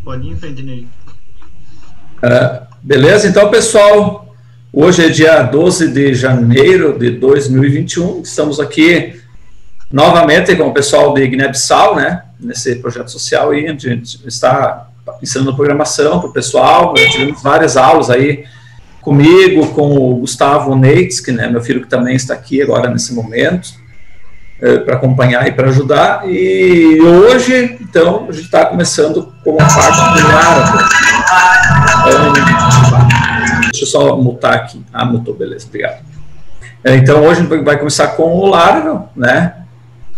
Pode ir em frente, Ney. Beleza? Então, pessoal, hoje é dia 12 de janeiro de 2021. Estamos aqui novamente com o pessoal de Guiné-Bissau, né? Nesse projeto social aí, a gente está ensinando programação para o pessoal. Tivemos várias aulas aí comigo, com o Gustavo Neitz, que é meu filho, que também está aqui agora nesse momento, para acompanhar e para ajudar. E hoje, então, a gente está começando com a parte do Laravel. Deixa eu só mutar aqui. Mutou, beleza, obrigado. Então, hoje a gente vai começar com o Laravel, né?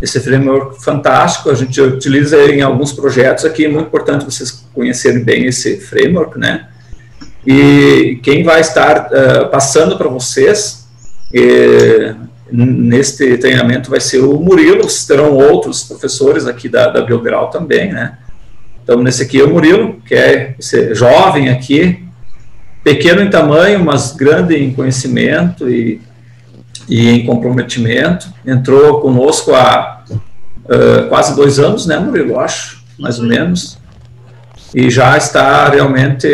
Esse framework fantástico, a gente utiliza ele em alguns projetos aqui, é muito importante vocês conhecerem bem esse framework, né? E quem vai estar passando para vocês neste treinamento vai ser o Murilo, terão outros professores aqui da Biograu também, né? Então, nesse aqui é o Murilo, que é esse jovem aqui, pequeno em tamanho, mas grande em conhecimento e em comprometimento. Entrou conosco há quase 2 anos, né, Murilo? Acho, mais ou menos. E já está realmente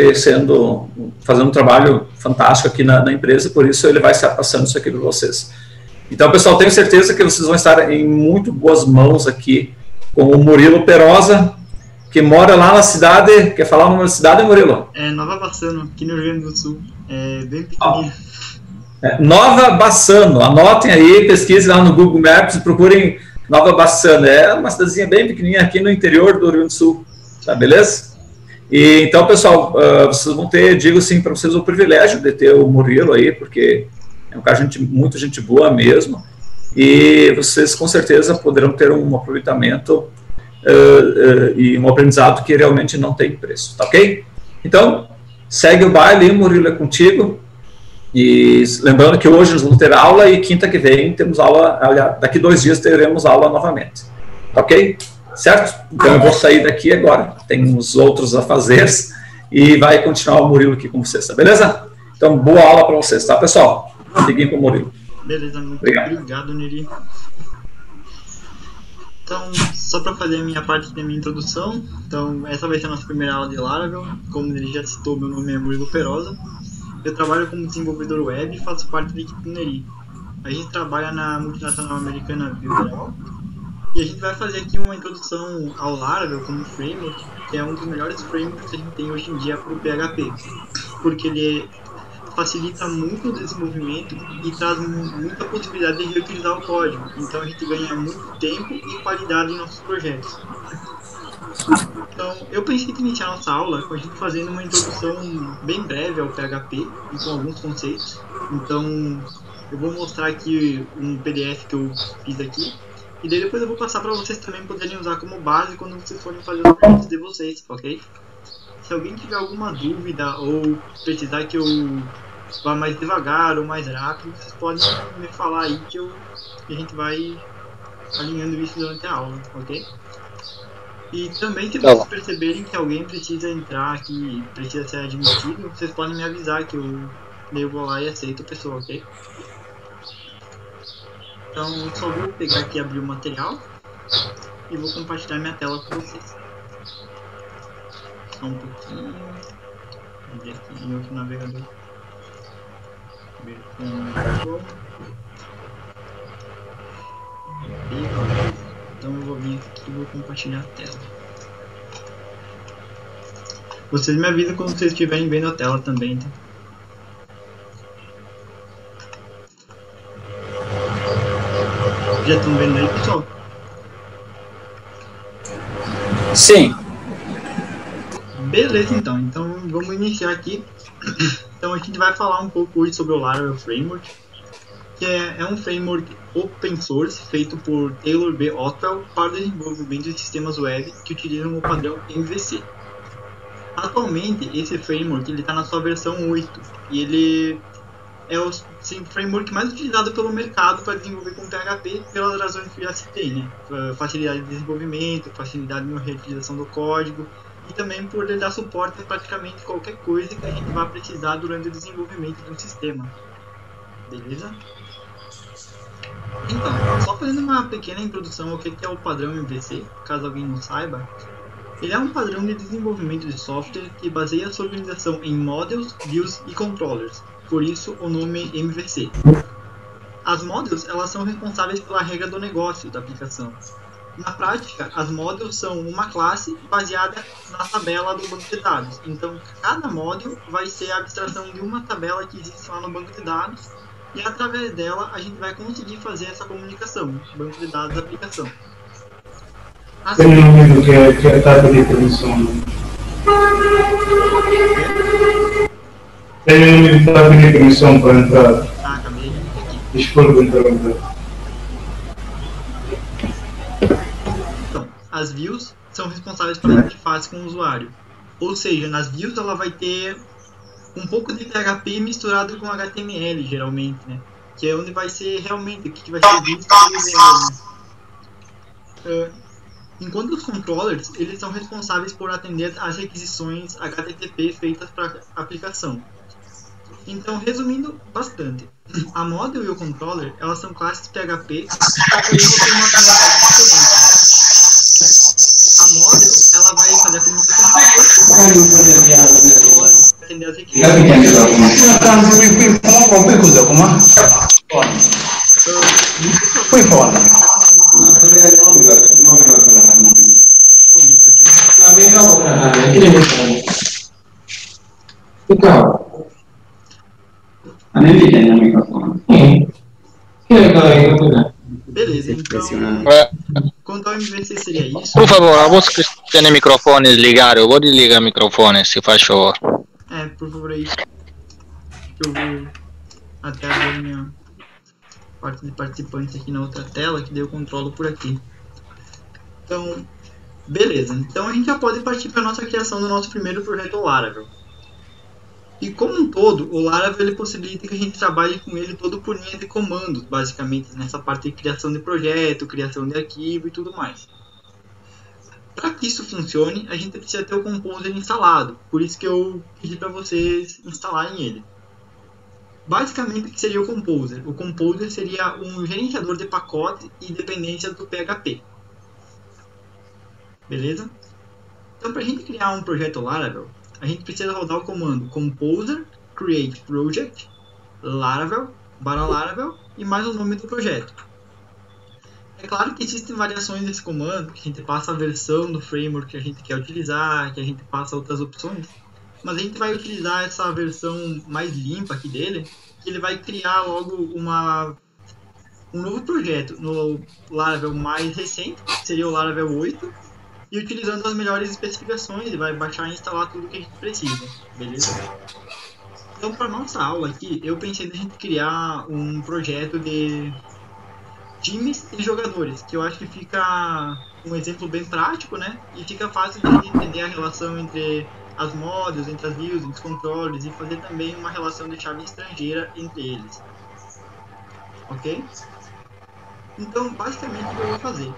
fazendo um trabalho fantástico aqui na empresa, por isso ele vai estar passando isso aqui para vocês. Então, pessoal, tenho certeza que vocês vão estar em muito boas mãos aqui com o Murilo Perosa, que mora lá na cidade. Quer falar o nome da cidade, Murilo? É Nova Bassano, aqui no Rio Grande do Sul. É bem pequenininho. Nova Bassano, anotem aí, pesquisem lá no Google Maps e procurem Nova Bassano. É uma cidadezinha bem pequenininha aqui no interior do Rio Grande do Sul, tá, beleza? E então, pessoal, vocês vão ter, digo assim, para vocês o privilégio de ter o Murilo aí, porque é um cara muito gente boa mesmo, e vocês com certeza poderão ter um aproveitamento e um aprendizado que realmente não tem preço, tá ok? Então, segue o baile, Murilo, é contigo. E lembrando que hoje nós vamos ter aula e quinta que vem temos aula, daqui 2 dias teremos aula novamente, tá ok? Certo? Então eu vou sair daqui agora, tem uns outros afazeres e vai continuar o Murilo aqui com vocês, tá beleza? Então, boa aula para vocês, tá, pessoal? Fiquem com o Murilo. Beleza, muito obrigado, Neri. Então, só para fazer a minha parte da minha introdução, então essa vai ser a nossa primeira aula de Laravel. Como ele já citou, meu nome é Murilo Perosa. Eu trabalho como desenvolvedor web e faço parte da equipe do Neri. A gente trabalha na multinacional americana Biograu. E a gente vai fazer aqui uma introdução ao Laravel como framework, que é um dos melhores frameworks que a gente tem hoje em dia para o PHP. Porque ele facilita muito o desenvolvimento e traz muita possibilidade de reutilizar o código. Então a gente ganha muito tempo e qualidade em nossos projetos. Então, eu pensei em iniciar nossa aula com a gente fazendo uma introdução bem breve ao PHP e com alguns conceitos. Então, eu vou mostrar aqui um PDF que eu fiz aqui. E daí depois eu vou passar para vocês também poderem usar como base quando vocês forem fazer os projetos de vocês, ok? Se alguém tiver alguma dúvida ou precisar que eu vá mais devagar ou mais rápido, vocês podem me falar aí que a gente vai alinhando isso durante a aula, ok? E também, se vocês perceberem que alguém precisa entrar aqui, precisa ser admitido, vocês podem me avisar que eu vou lá e aceito a pessoa, ok? Então, eu só vou pegar aqui e abrir o material e vou compartilhar minha tela com vocês. Só um pouquinho. Abrir aqui em outro navegador. Abrir com o navegador. Então eu vou vir aqui e vou compartilhar a tela. Vocês me avisam quando vocês estiverem vendo a tela também, tá? Já estão vendo aí, pessoal? Sim. Beleza, então. Então vamos iniciar aqui. Então a gente vai falar um pouco hoje sobre o Laravel Framework, que é um framework open source feito por Taylor B. Otwell para o desenvolvimento de sistemas web que utilizam o padrão MVC. Atualmente, esse framework está na sua versão 8 e ele é o framework mais utilizado pelo mercado para desenvolver com PHP pelas razões que já citei, né? Facilidade de desenvolvimento, facilidade na reutilização do código e também por ele dar suporte a praticamente qualquer coisa que a gente vai precisar durante o desenvolvimento de um sistema. Beleza? Então, só fazendo uma pequena introdução ao que é o padrão MVC, caso alguém não saiba, ele é um padrão de desenvolvimento de software que baseia sua organização em models, views e controllers, por isso o nome MVC. As models elas são responsáveis pela regra do negócio da aplicação. Na prática, as models são uma classe baseada na tabela do banco de dados. Então, cada model vai ser a abstração de uma tabela que existe lá no banco de dados e através dela a gente vai conseguir fazer essa comunicação, banco de dados da aplicação. Tem um nome que é a de permissão. Tem um nome que está a pedir permissão para entrar. Ah, acabei de ver aqui. Desculpa interromper. Então, as views são responsáveis pela interface com o usuário. Ou seja, nas views ela vai ter um pouco de PHP misturado com HTML, geralmente, né? Que é onde vai ser realmente o que vai ser visto pelo usuário. Enquanto os controllers, eles são responsáveis por atender às requisições HTTP feitas para a aplicação. Então, resumindo bastante, a model e o controller, elas são classes PHP, só que eles têm uma finalidade diferente. A model, ela vai fazer a comunicação com o controller, atender às Beleza, então, quanto ao MVC seria isso? Por favor, a voz que tem o microfone desligado, eu vou desligar o microfone, se faz favor. Por favor aí, que eu vou até abrir a minha parte de participantes aqui na outra tela, que daí eu controlo por aqui. Então, beleza, então a gente já pode partir para a nossa criação do nosso primeiro projeto Laravel. E como um todo, o Laravel ele possibilita que a gente trabalhe com ele todo por linha de comandos, basicamente, nessa parte de criação de projeto, criação de arquivo e tudo mais. Para que isso funcione, a gente precisa ter o Composer instalado, por isso que eu pedi para vocês instalarem ele. Basicamente, o que seria o Composer? O Composer seria um gerenciador de pacotes e dependências do PHP. Beleza? Então, para a gente criar um projeto Laravel, a gente precisa rodar o comando composer create project laravel /laravel e mais o nome do projeto. É claro que existem variações desse comando, que a gente passa a versão do framework que a gente quer utilizar, que a gente passa outras opções, mas a gente vai utilizar essa versão mais limpa aqui dele, que ele vai criar logo um novo projeto no Laravel mais recente, que seria o Laravel 8, e utilizando as melhores especificações, ele vai baixar e instalar tudo que a gente precisa, beleza? Então, para nossa aula aqui, eu pensei na gente criar um projeto de times e jogadores, que eu acho que fica um exemplo bem prático, né? E fica fácil de entender a relação entre as models, entre as views, entre os controles, e fazer também uma relação de chave estrangeira entre eles. Ok? Então, basicamente, o que eu vou fazer?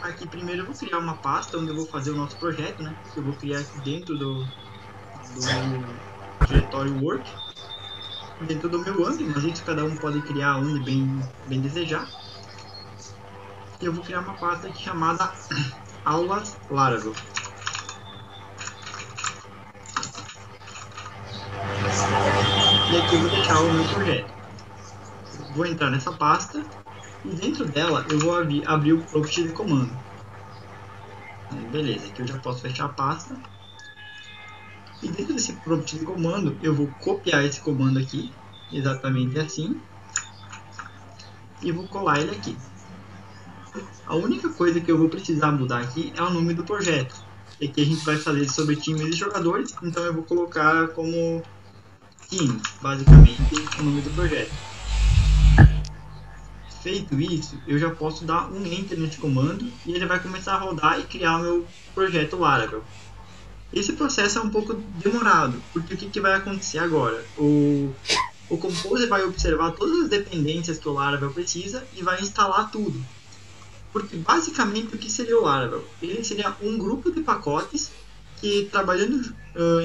Aqui primeiro eu vou criar uma pasta onde eu vou fazer o nosso projeto, né? Que eu vou criar aqui dentro do diretório work, dentro do meu AMP, mas isso cada um pode criar onde bem desejar. E eu vou criar uma pasta aqui chamada aulas Laravel. E aqui eu vou deixar o meu projeto. Vou entrar nessa pasta. E dentro dela eu vou abrir o prompt de comando. Beleza, aqui eu já posso fechar a pasta. E dentro desse prompt de comando eu vou copiar esse comando aqui, exatamente assim. E vou colar ele aqui. A única coisa que eu vou precisar mudar aqui é o nome do projeto. E aqui a gente vai fazer sobre times e jogadores, então eu vou colocar como teams, basicamente, o nome do projeto. Feito isso, eu já posso dar um enter nesse comando e ele vai começar a rodar e criar o meu projeto Laravel. Esse processo é um pouco demorado, porque o que vai acontecer agora? O Composer vai observar todas as dependências que o Laravel precisa e vai instalar tudo. Porque basicamente o que seria o Laravel? Ele seria um grupo de pacotes que, trabalhando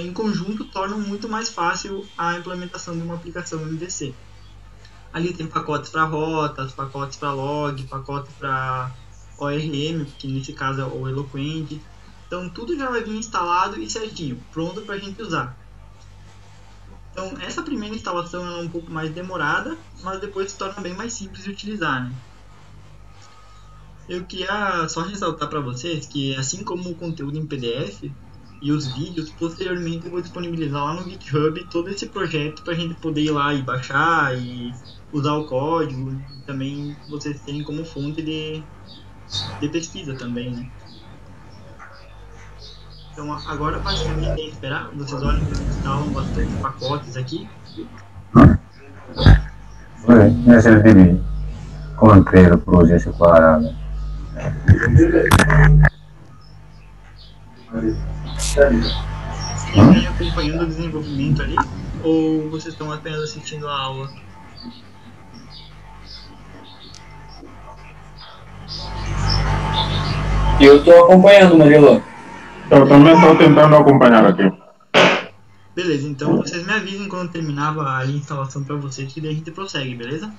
em conjunto, tornam muito mais fácil a implementação de uma aplicação MVC. Ali tem pacotes para rotas, pacotes para log, pacote para ORM, que nesse caso é o Eloquent. Então tudo já vai vir instalado e certinho, pronto para a gente usar. Então essa primeira instalação é um pouco mais demorada, mas depois se torna bem mais simples de utilizar, né? Eu queria só ressaltar para vocês que, assim como o conteúdo em PDF e os vídeos, posteriormente eu vou disponibilizar lá no GitHub todo esse projeto para a gente poder ir lá e baixar e usar o código, e também vocês terem como fonte de pesquisa também, né? Então agora basicamente tem que esperar. Vocês olham que instalam bastante pacotes aqui. Nesse vídeo, come creare il processo qua. Vocês vêm acompanhando o desenvolvimento ali? Ou vocês estão apenas assistindo a aula? Eu estou acompanhando, Marilu. Eu também estou tentando acompanhar aqui. Beleza, então vocês me avisem quando terminava a instalação para vocês, que daí a gente prossegue, beleza?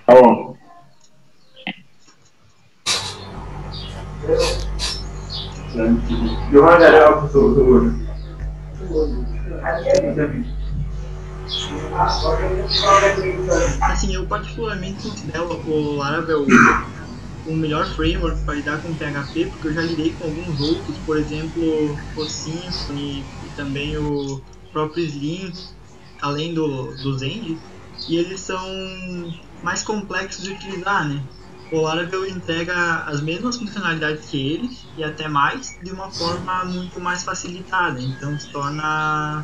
Tá bom. Assim, eu particularmente considero o Laravel o melhor framework para lidar com PHP, porque eu já lidei com alguns outros, por exemplo, o Symfony e também o próprio Slim, além do Zend, e eles são mais complexos de utilizar, né? O Laravel entrega as mesmas funcionalidades que eles, e até mais, de uma forma muito mais facilitada, então se torna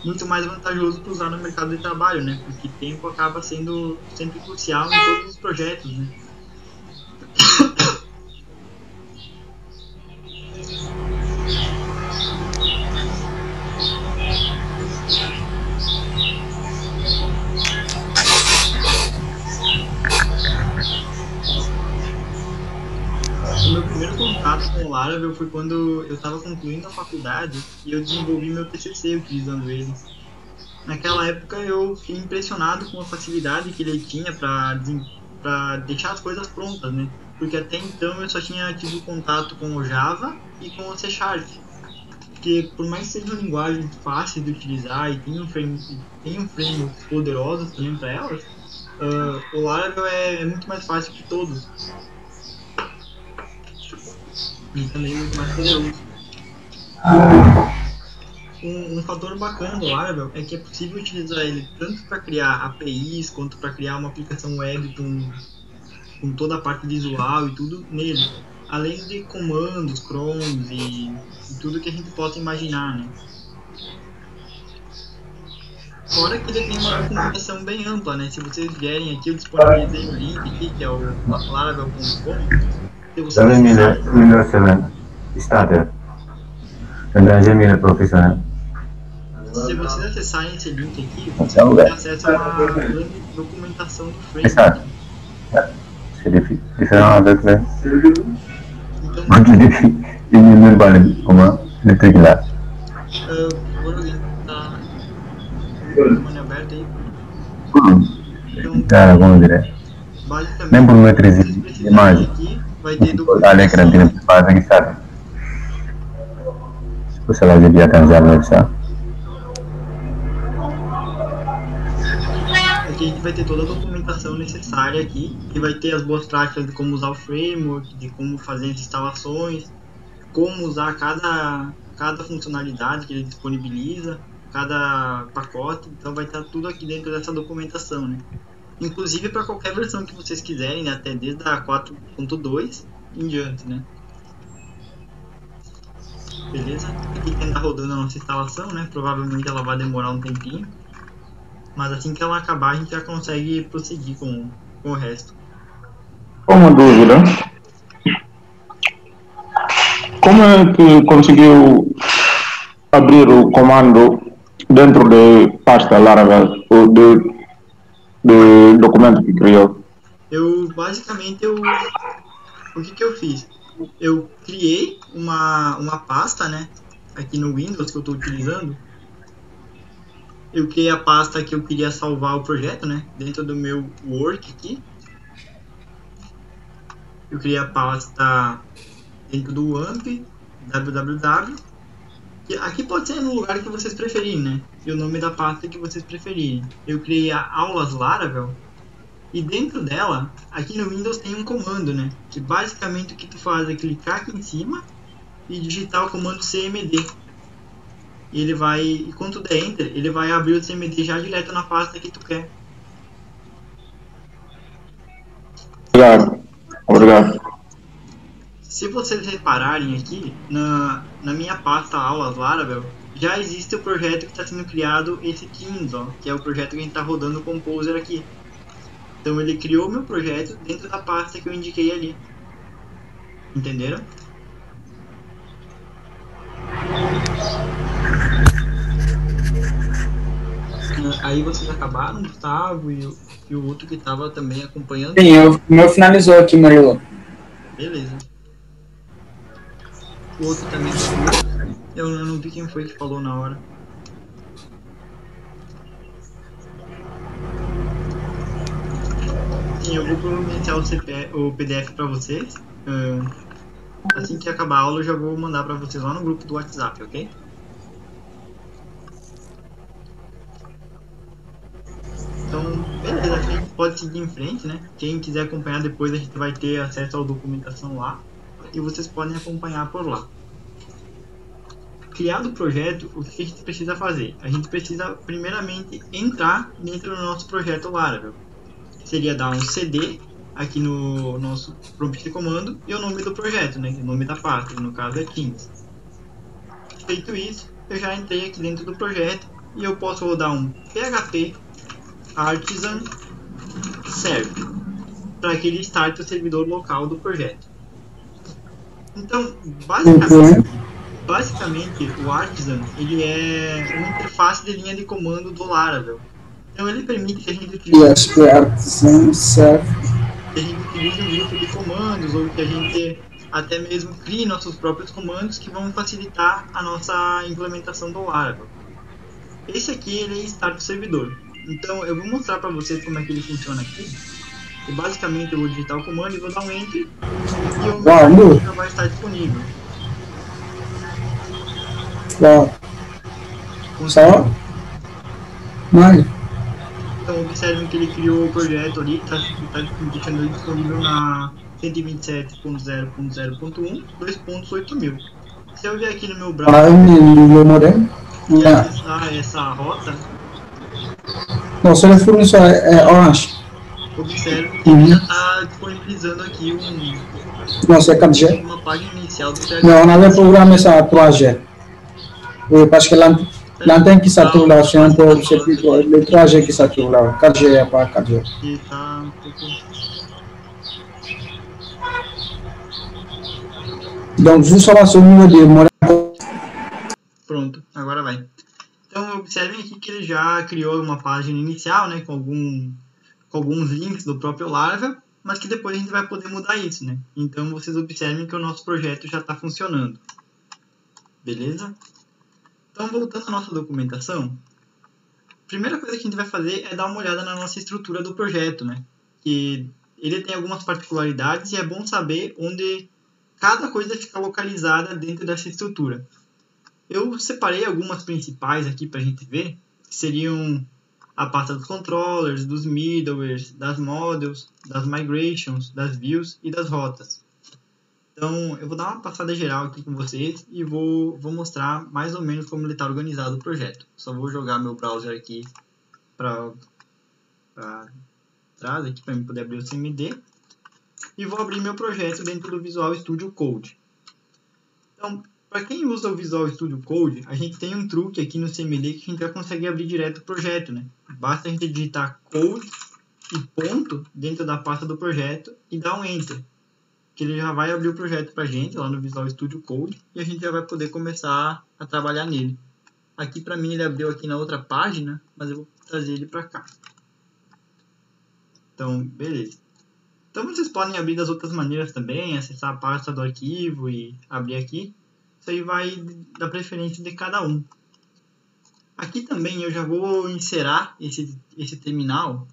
muito mais vantajoso para usar no mercado de trabalho, né? Porque tempo acaba sendo sempre crucial em todos os projetos, né? O meu primeiro contato com o Laravel foi quando eu estava concluindo a faculdade e eu desenvolvi meu TCC utilizando ele. Naquela época eu fiquei impressionado com a facilidade que ele tinha para deixar as coisas prontas, né? Porque até então eu só tinha tido contato com o Java e com o C Sharp. Porque por mais que sejam linguagens fáceis de utilizar e tenham frameworks poderosos também para elas, o Laravel é muito mais fácil que todos. E também muito mais poderoso. Um fator bacana do Laravel é que é possível utilizar ele tanto para criar APIs quanto para criar uma aplicação web com toda a parte visual e tudo nele, além de comandos, crons e tudo que a gente possa imaginar, né? Fora que ele tem uma documentação bem ampla, né? Se vocês vierem aqui, eu disponibilizei o link aqui, que é o laravel.com. Windows 7 Starter. Tendência profissional. Se vocês acessarem esse link aqui, vocês vão ter acesso a uma grande documentação do framework. C'est différent avec le. Então, Quand tu dis, il n'y a même pas le truc là. vou tá microfone aberto aí. Então, Cara, como dizer? basicamente, Nem por matriz vocês precisarem imagem. aqui, vai ter Allez, documentação. l'écran, tu pas avec ça. Vous savez bien quand j'arrive ça. Aqui a gente vai ter toda a documentação necessária aqui, e vai ter as boas práticas de como usar o framework, de como fazer as instalações, como usar cada funcionalidade que ele disponibiliza, cada pacote. Então vai estar tudo aqui dentro dessa documentação, né? Inclusive para qualquer versão que vocês quiserem, né? Até desde a 4.2 em diante, né? Beleza? Aqui tem tá rodando a nossa instalação, né? Provavelmente ela vai demorar um tempinho, mas assim que ela acabar a gente já consegue prosseguir com o resto. Uma dúvida. Como é que conseguiu abrir o comando dentro de pasta Laravel, ou de documento que criou? Basicamente, o que eu fiz? Eu criei uma pasta, né, aqui no Windows que eu estou utilizando, eu criei a pasta que eu queria salvar o projeto, né? Dentro do meu work aqui. Eu criei a pasta dentro do AMP, www. Aqui pode ser no lugar que vocês preferirem, né? E o nome da pasta que vocês preferirem. Eu criei a aulas Laravel. E dentro dela, aqui no Windows tem um comando, né? Que basicamente o que tu faz é clicar aqui em cima e digitar o comando cmd. E ele vai, e quando tu der Enter, ele vai abrir o cmd já direto na pasta que tu quer. Obrigado. Se vocês repararem aqui, na minha pasta aulas Laravel, já existe o projeto que está sendo criado, esse Teams, ó, que é o projeto que a gente está rodando o Composer aqui. Então ele criou o meu projeto dentro da pasta que eu indiquei ali. Entenderam? Aí vocês acabaram, Gustavo e o outro que estava também acompanhando. Sim, o meu finalizou aqui, Murilo. Beleza. O outro também. Eu não vi quem foi que falou na hora. Sim, eu vou providenciar o PDF para vocês. Assim que acabar a aula, eu já vou mandar para vocês lá no grupo do WhatsApp, ok? Então, beleza, a gente pode seguir em frente, né? Quem quiser acompanhar depois, a gente vai ter acesso à documentação lá. E vocês podem acompanhar por lá. Criado o projeto, o que a gente precisa fazer? A gente precisa, primeiramente, entrar dentro do nosso projeto Laravel. Seria dar um CD aqui no nosso prompt de comando e o nome do projeto, né? O nome da pasta, que no caso é Teams. Feito isso, eu já entrei aqui dentro do projeto e eu posso rodar um PHP Artisan Serve para que ele starte o servidor local do projeto. Então, basicamente o Artisan ele é uma interface de linha de comando do Laravel. Então ele permite que a gente utilize um grupo de comandos ou que a gente até mesmo crie nossos próprios comandos que vão facilitar a nossa implementação do Laravel. Esse aqui ele é start do servidor. Então eu vou mostrar para vocês como é que ele funciona aqui. E basicamente eu vou digitar o comando e vou dar um Enter e o meu já vai estar disponível. Só? Mano. Então observem que ele criou o projeto ali, está deixando ele disponível na 127.0.0.1 2.8000. Se eu vier aqui no meu browser e acessar essa rota, não, só ele forneceu Orange. Observe que ele já está disponibilizando aqui Nossa, é 4G. uma página inicial do PHP. Não, nada programa essa 3G. Parce que l'antenne qui s'attire là, c'est un peu, c'est plutôt le 3G qui s'attire là. 4G é pas 4G. E tá um pouco... Donc, juste sur le niveau de Monaco. Pronto, agora vai. Então, observem aqui que ele já criou uma página inicial, né, com alguns links do próprio Laravel, mas que depois a gente vai poder mudar isso, né? Então, vocês observem que o nosso projeto já está funcionando. Beleza? Então, voltando à nossa documentação, a primeira coisa que a gente vai fazer é dar uma olhada na nossa estrutura do projeto, né? Que ele tem algumas particularidades e é bom saber onde cada coisa fica localizada dentro dessa estrutura. Eu separei algumas principais aqui para a gente ver, que seriam a pasta dos controllers, dos middlewares, das models, das migrations, das views e das rotas. Então, eu vou dar uma passada geral aqui com vocês e vou mostrar mais ou menos como ele está organizado o projeto. Só vou jogar meu browser aqui para trás, aqui para eu poder abrir o CMD. E vou abrir meu projeto dentro do Visual Studio Code. Então, para quem usa o Visual Studio Code, a gente tem um truque aqui no CMD que a gente já consegue abrir direto o projeto, né? Basta a gente digitar code e ponto dentro da pasta do projeto e dar um Enter. Que ele já vai abrir o projeto para a gente lá no Visual Studio Code e a gente já vai poder começar a trabalhar nele. Aqui para mim ele abriu aqui na outra página, mas eu vou trazer ele para cá. Então, beleza. Então vocês podem abrir das outras maneiras também, acessar a pasta do arquivo e abrir aqui. Isso aí vai da preferência de cada um. Aqui também eu já vou inserar esse terminal,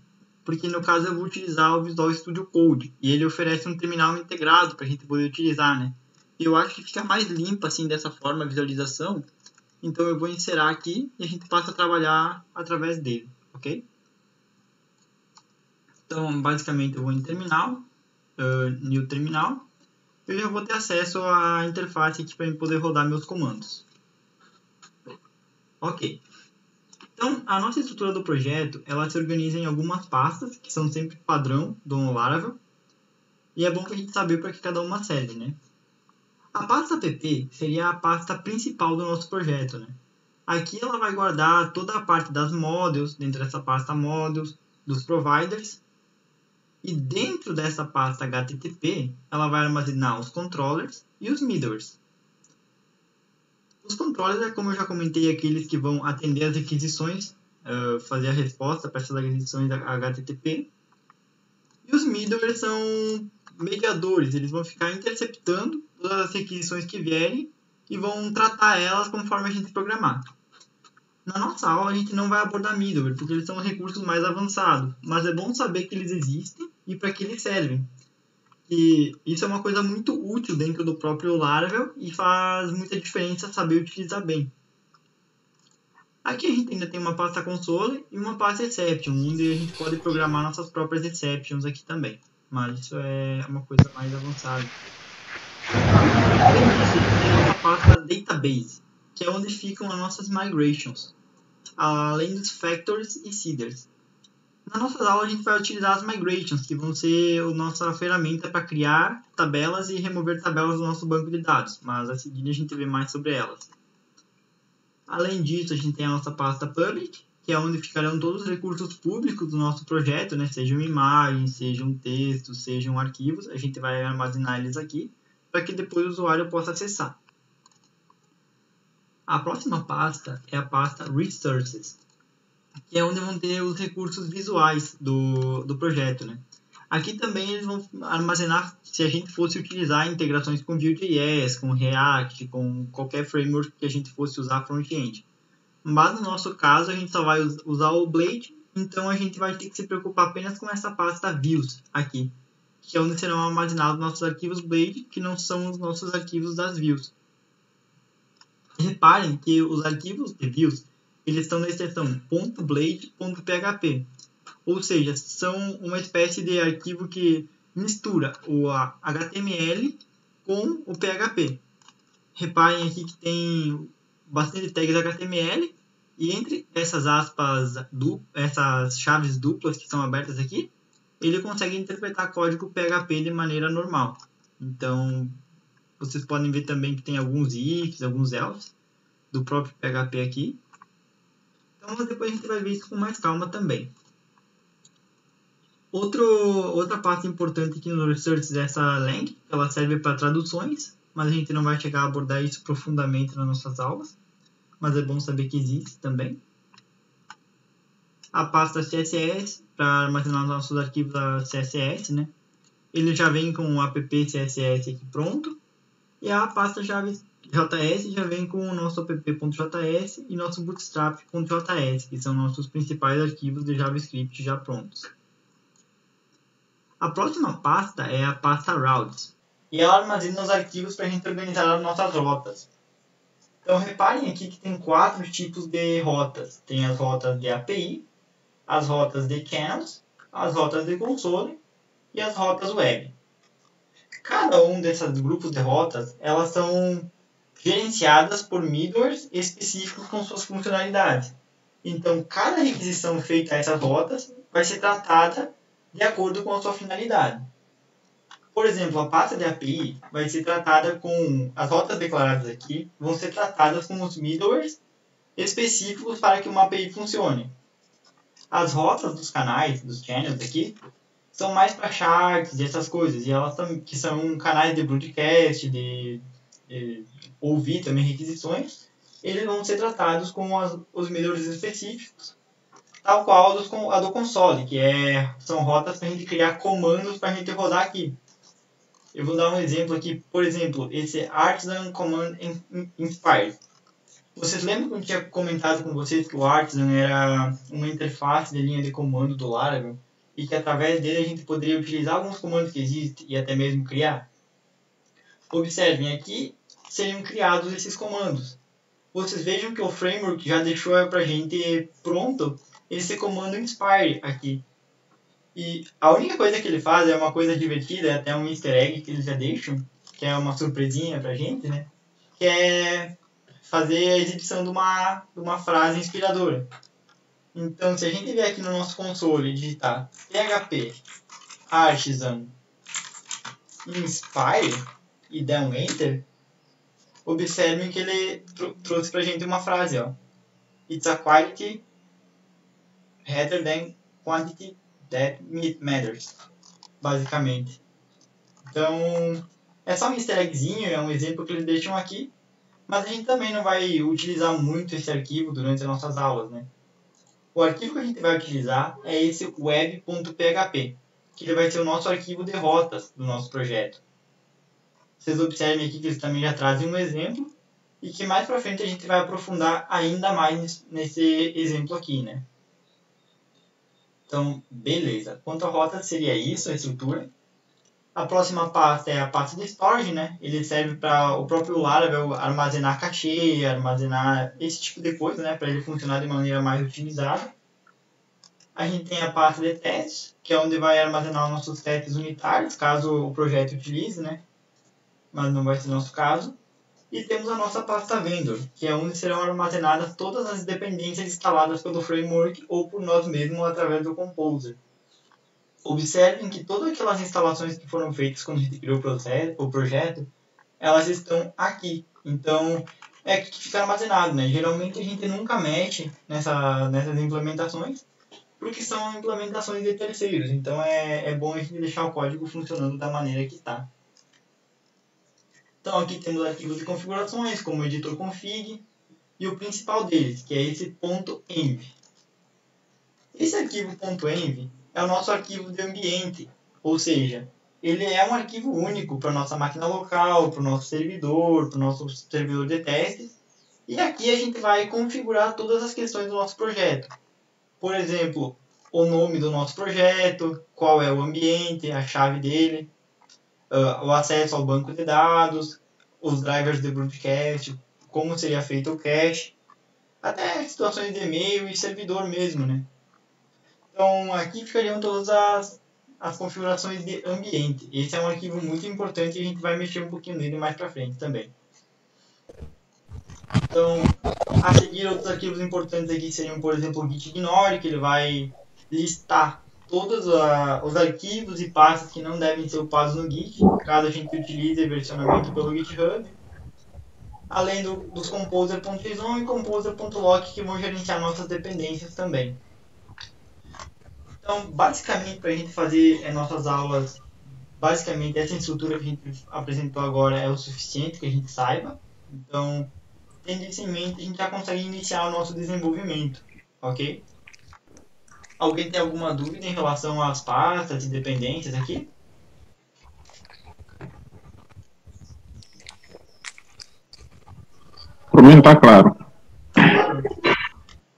porque no caso eu vou utilizar o Visual Studio Code, e ele oferece um terminal integrado para a gente poder utilizar, né? E eu acho que fica mais limpa assim dessa forma a visualização, então eu vou inserar aqui e a gente passa a trabalhar através dele, ok? Então basicamente eu vou em terminal, new terminal, eu já vou ter acesso à interface aqui para poder rodar meus comandos. Ok. Então, a nossa estrutura do projeto, ela se organiza em algumas pastas, que são sempre padrão do Laravel, e é bom para a gente saber para que cada uma serve, né? A pasta pp seria a pasta principal do nosso projeto, né? Aqui ela vai guardar toda a parte das modules, dentro dessa pasta modules, dos providers, e dentro dessa pasta HTTP, ela vai armazenar os controllers e os middlewares. Os controllers é, como eu já comentei, aqueles que vão atender as requisições, fazer a resposta para essas requisições da HTTP. E os middlewares são mediadores, eles vão ficar interceptando todas as requisições que vierem e vão tratar elas conforme a gente programar. Na nossa aula a gente não vai abordar middleware, porque eles são recursos mais avançados, mas é bom saber que eles existem e para que eles servem. E isso é uma coisa muito útil dentro do próprio Laravel e faz muita diferença saber utilizar bem. Aqui a gente ainda tem uma pasta console e uma pasta exception, onde a gente pode programar nossas próprias exceptions aqui também. Mas isso é uma coisa mais avançada. Além disso, a gente tem uma pasta database, que é onde ficam as nossas migrations, além dos factors e seeders. Na nossa aula a gente vai utilizar as migrations, que vão ser a nossa ferramenta para criar tabelas e remover tabelas do nosso banco de dados, mas a seguir a gente vê mais sobre elas. Além disso, a gente tem a nossa pasta public, que é onde ficarão todos os recursos públicos do nosso projeto, né? Sejam imagens, sejam textos, sejam arquivos, a gente vai armazenar eles aqui, para que depois o usuário possa acessar. A próxima pasta é a pasta resources, que é onde vão ter os recursos visuais do projeto, né? Aqui também eles vão armazenar, se a gente fosse utilizar integrações com Vue.js, com React, com qualquer framework que a gente fosse usar front-end. Mas no nosso caso a gente só vai usar o Blade, então a gente vai ter que se preocupar apenas com essa pasta views aqui, que é onde serão armazenados nossos arquivos Blade, que não são os nossos arquivos das views. Reparem que os arquivos de views eles estão na extensão .blade.php, ou seja, são uma espécie de arquivo que mistura o HTML com o PHP. Reparem aqui que tem bastante tags HTML, e entre essas aspas, essas chaves duplas que estão abertas aqui, ele consegue interpretar código PHP de maneira normal. Então, vocês podem ver também que tem alguns ifs, alguns else do próprio PHP aqui. Então depois a gente vai ver isso com mais calma também. Outra parte importante aqui no Research é essa lang, que ela serve para traduções, mas a gente não vai chegar a abordar isso profundamente nas nossas aulas, mas é bom saber que existe também. A pasta CSS, para armazenar nossos arquivos da CSS, né? Ele já vem com o app CSS aqui pronto, e a pasta JS já vem com o nosso app.js e nosso bootstrap.js, que são nossos principais arquivos de JavaScript já prontos. A próxima pasta é a pasta routes, e ela armazena os arquivos para a gente organizar as nossas rotas. Então reparem aqui que tem 4 tipos de rotas. Tem as rotas de API, as rotas de channels, as rotas de console e as rotas web. Cada um desses grupos de rotas, elas são gerenciadas por middlewares específicos com suas funcionalidades. Então, cada requisição feita a essas rotas vai ser tratada de acordo com a sua finalidade. Por exemplo, a pasta de API vai ser tratada com as rotas declaradas aqui, vão ser tratadas com os middlewares específicos para que uma API funcione. As rotas dos canais, dos channels aqui, são mais para charts e essas coisas, e elas que são canais de broadcast, de ouvir também requisições, eles vão ser tratados com os middlewares específicos, tal qual a do console, que são rotas para a gente criar comandos para a gente rodar aqui. Eu vou dar um exemplo aqui, por exemplo, esse Artisan Command Inspired. Vocês lembram que eu tinha comentado com vocês que o Artisan era uma interface de linha de comando do Laravel e que através dele a gente poderia utilizar alguns comandos que existem e até mesmo criar? Observem, aqui seriam criados esses comandos. Vocês vejam que o framework já deixou para a gente pronto esse comando inspire aqui. E a única coisa que ele faz é uma coisa divertida, é até um easter egg que eles já deixam, que é uma surpresinha pra gente, né? Que é fazer a exibição de uma frase inspiradora. Então, se a gente vier aqui no nosso console e digitar PHP Artisan Inspire e der um Enter, observem que ele trouxe pra gente uma frase, ó. It's a quality rather than quantity that matters, basicamente. Então, é só um easter eggzinho, é um exemplo que eles deixam aqui, mas a gente também não vai utilizar muito esse arquivo durante as nossas aulas, né? O arquivo que a gente vai utilizar é esse web.php, que ele vai ser o nosso arquivo de rotas do nosso projeto. Vocês observem aqui que eles também já trazem um exemplo, e que mais para frente a gente vai aprofundar ainda mais nesse exemplo aqui, né? Então, beleza. Quanto à rota, seria isso, a estrutura. A próxima pasta é a pasta de storage, né? Ele serve para o próprio Laravel armazenar cachê, armazenar esse tipo de coisa, né? Para ele funcionar de maneira mais otimizada. A gente tem a pasta de testes, que é onde vai armazenar os nossos testes unitários, caso o projeto utilize, né? Mas não vai ser nosso caso. E temos a nossa pasta vendor, que é onde serão armazenadas todas as dependências instaladas pelo framework ou por nós mesmos através do Composer. Observem que todas aquelas instalações que foram feitas quando a gente criou o projeto, elas estão aqui. Então, é aqui que fica armazenado, né? Geralmente a gente nunca mexe nessas implementações, porque são implementações de terceiros. Então, é bom a gente deixar o código funcionando da maneira que está. Então, aqui temos arquivos de configurações, como o editor config, e o principal deles, que é esse .env. Esse arquivo .env é o nosso arquivo de ambiente, ou seja, ele é um arquivo único para a nossa máquina local, para o nosso servidor, para o nosso servidor de testes, e aqui a gente vai configurar todas as questões do nosso projeto. Por exemplo, o nome do nosso projeto, qual é o ambiente, a chave dele, o acesso ao banco de dados, os drivers de broadcast, como seria feito o cache, até situações de e-mail e servidor mesmo, né? Então, aqui ficariam todas as configurações de ambiente. Esse é um arquivo muito importante e a gente vai mexer um pouquinho nele mais para frente também. Então, a seguir, outros arquivos importantes aqui seriam, por exemplo, o gitignore, que ele vai listar todos os arquivos e pastas que não devem ser upados no Git, caso a gente utilize versionamento pelo GitHub. Além dos composer.json e composer.lock, que vão gerenciar nossas dependências também. Então, basicamente, para a gente fazer nossas aulas, basicamente essa estrutura que a gente apresentou agora é o suficiente que a gente saiba. Então, tendo isso em mente, a gente já consegue iniciar o nosso desenvolvimento, ok? Alguém tem alguma dúvida em relação às pastas e dependências aqui? Por mim está claro. Claro.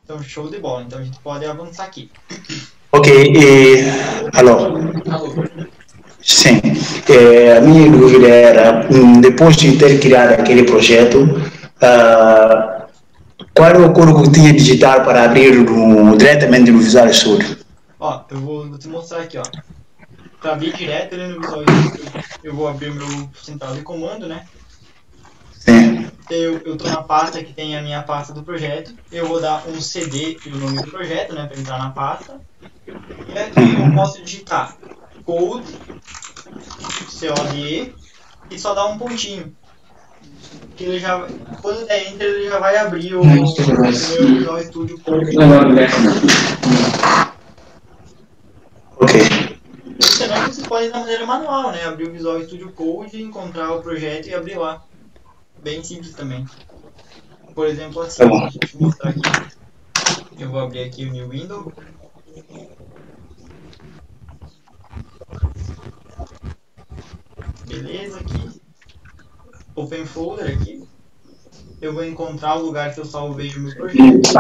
Então, show de bola. Então, a gente pode avançar aqui. Ok, alô? Alô? Sim, a minha dúvida era, depois de ter criado aquele projeto, qual é o código que tinha que digitar para abrir diretamente no Visual Studio? Ó, eu vou te mostrar aqui, ó. Para abrir direto ali no Visual Studio, eu vou abrir o meu central de comando, né? Sim. Eu tô na pasta que tem a minha pasta do projeto. Eu vou dar um CD e o nome do projeto, né, para entrar na pasta. E aqui eu posso digitar code, CODE, e só dar um pontinho. Que ele já, quando der enter, ele já vai abrir o meu Visual Studio Code. Ok. Ou também você pode ir da maneira manual, né? Abrir o Visual Studio Code, encontrar o projeto e abrir lá. Bem simples também. Por exemplo, assim, deixa eu mostrar aqui. Eu vou abrir aqui o New Window. Beleza, aqui. Open Folder aqui. eu vou encontrar o lugar que eu salvei o meu projeto.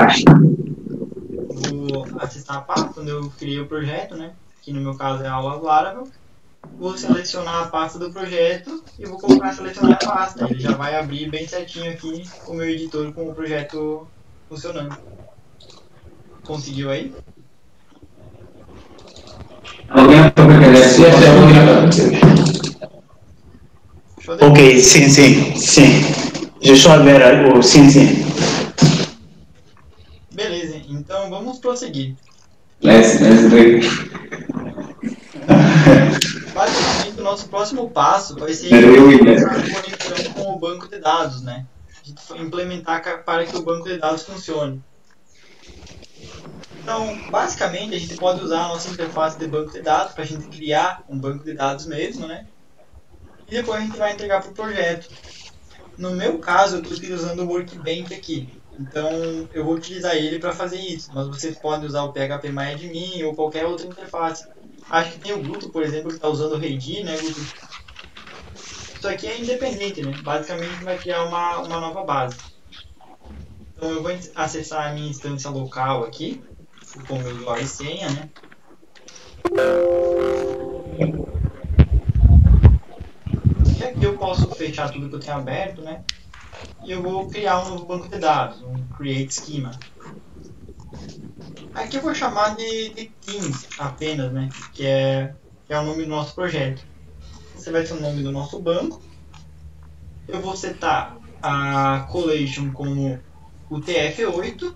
Vou acessar a pasta onde eu criei o projeto, né? Que no meu caso é aulas Laravel. Vou selecionar a pasta do projeto e vou colocar selecionar a pasta. Ele já vai abrir bem certinho aqui o meu editor com o projeto funcionando. Conseguiu aí? Ok, sim, sim, sim. Deixa eu ver algo, sim, sim. Beleza, então vamos prosseguir. Basicamente, o nosso próximo passo vai ser a conexão com o banco de dados, né? A gente implementar para que o banco de dados funcione. Então, basicamente, a gente pode usar a nossa interface de banco de dados para a gente criar um banco de dados mesmo, né? E depois a gente vai entregar para o projeto. No meu caso, eu estou utilizando o Workbench aqui. Então, eu vou utilizar ele para fazer isso. Mas vocês podem usar o PHPMyAdmin ou qualquer outra interface. Acho que tem o Guto, por exemplo, que está usando o Reidi, né, Guto? Isso aqui é independente, né? Basicamente, vai criar uma nova base. Então, eu vou acessar a minha instância local aqui, com o meu usuário e senha, né? E aqui eu posso fechar tudo que eu tenho aberto, né? E eu vou criar um novo banco de dados, um Create Schema. Aqui eu vou chamar de Teams apenas, né? Que é o nome do nosso projeto. Esse vai ser o nome do nosso banco. Eu vou setar a collation como o TF8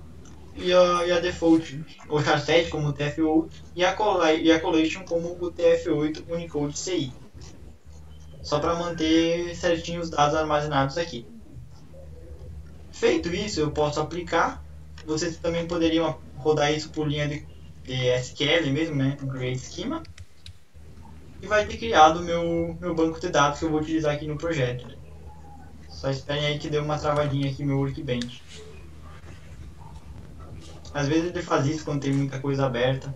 e a default, o char7 como o TF8 e a collation como o TF8 Unicode CI. Só para manter certinho os dados armazenados aqui. Feito isso, eu posso aplicar. Vocês também poderiam rodar isso por linha de SQL mesmo, né? Um Create Schema. E vai ter criado o meu banco de dados que eu vou utilizar aqui no projeto. Só esperem aí que deu uma travadinha aqui no Workbench. Às vezes ele faz isso quando tem muita coisa aberta.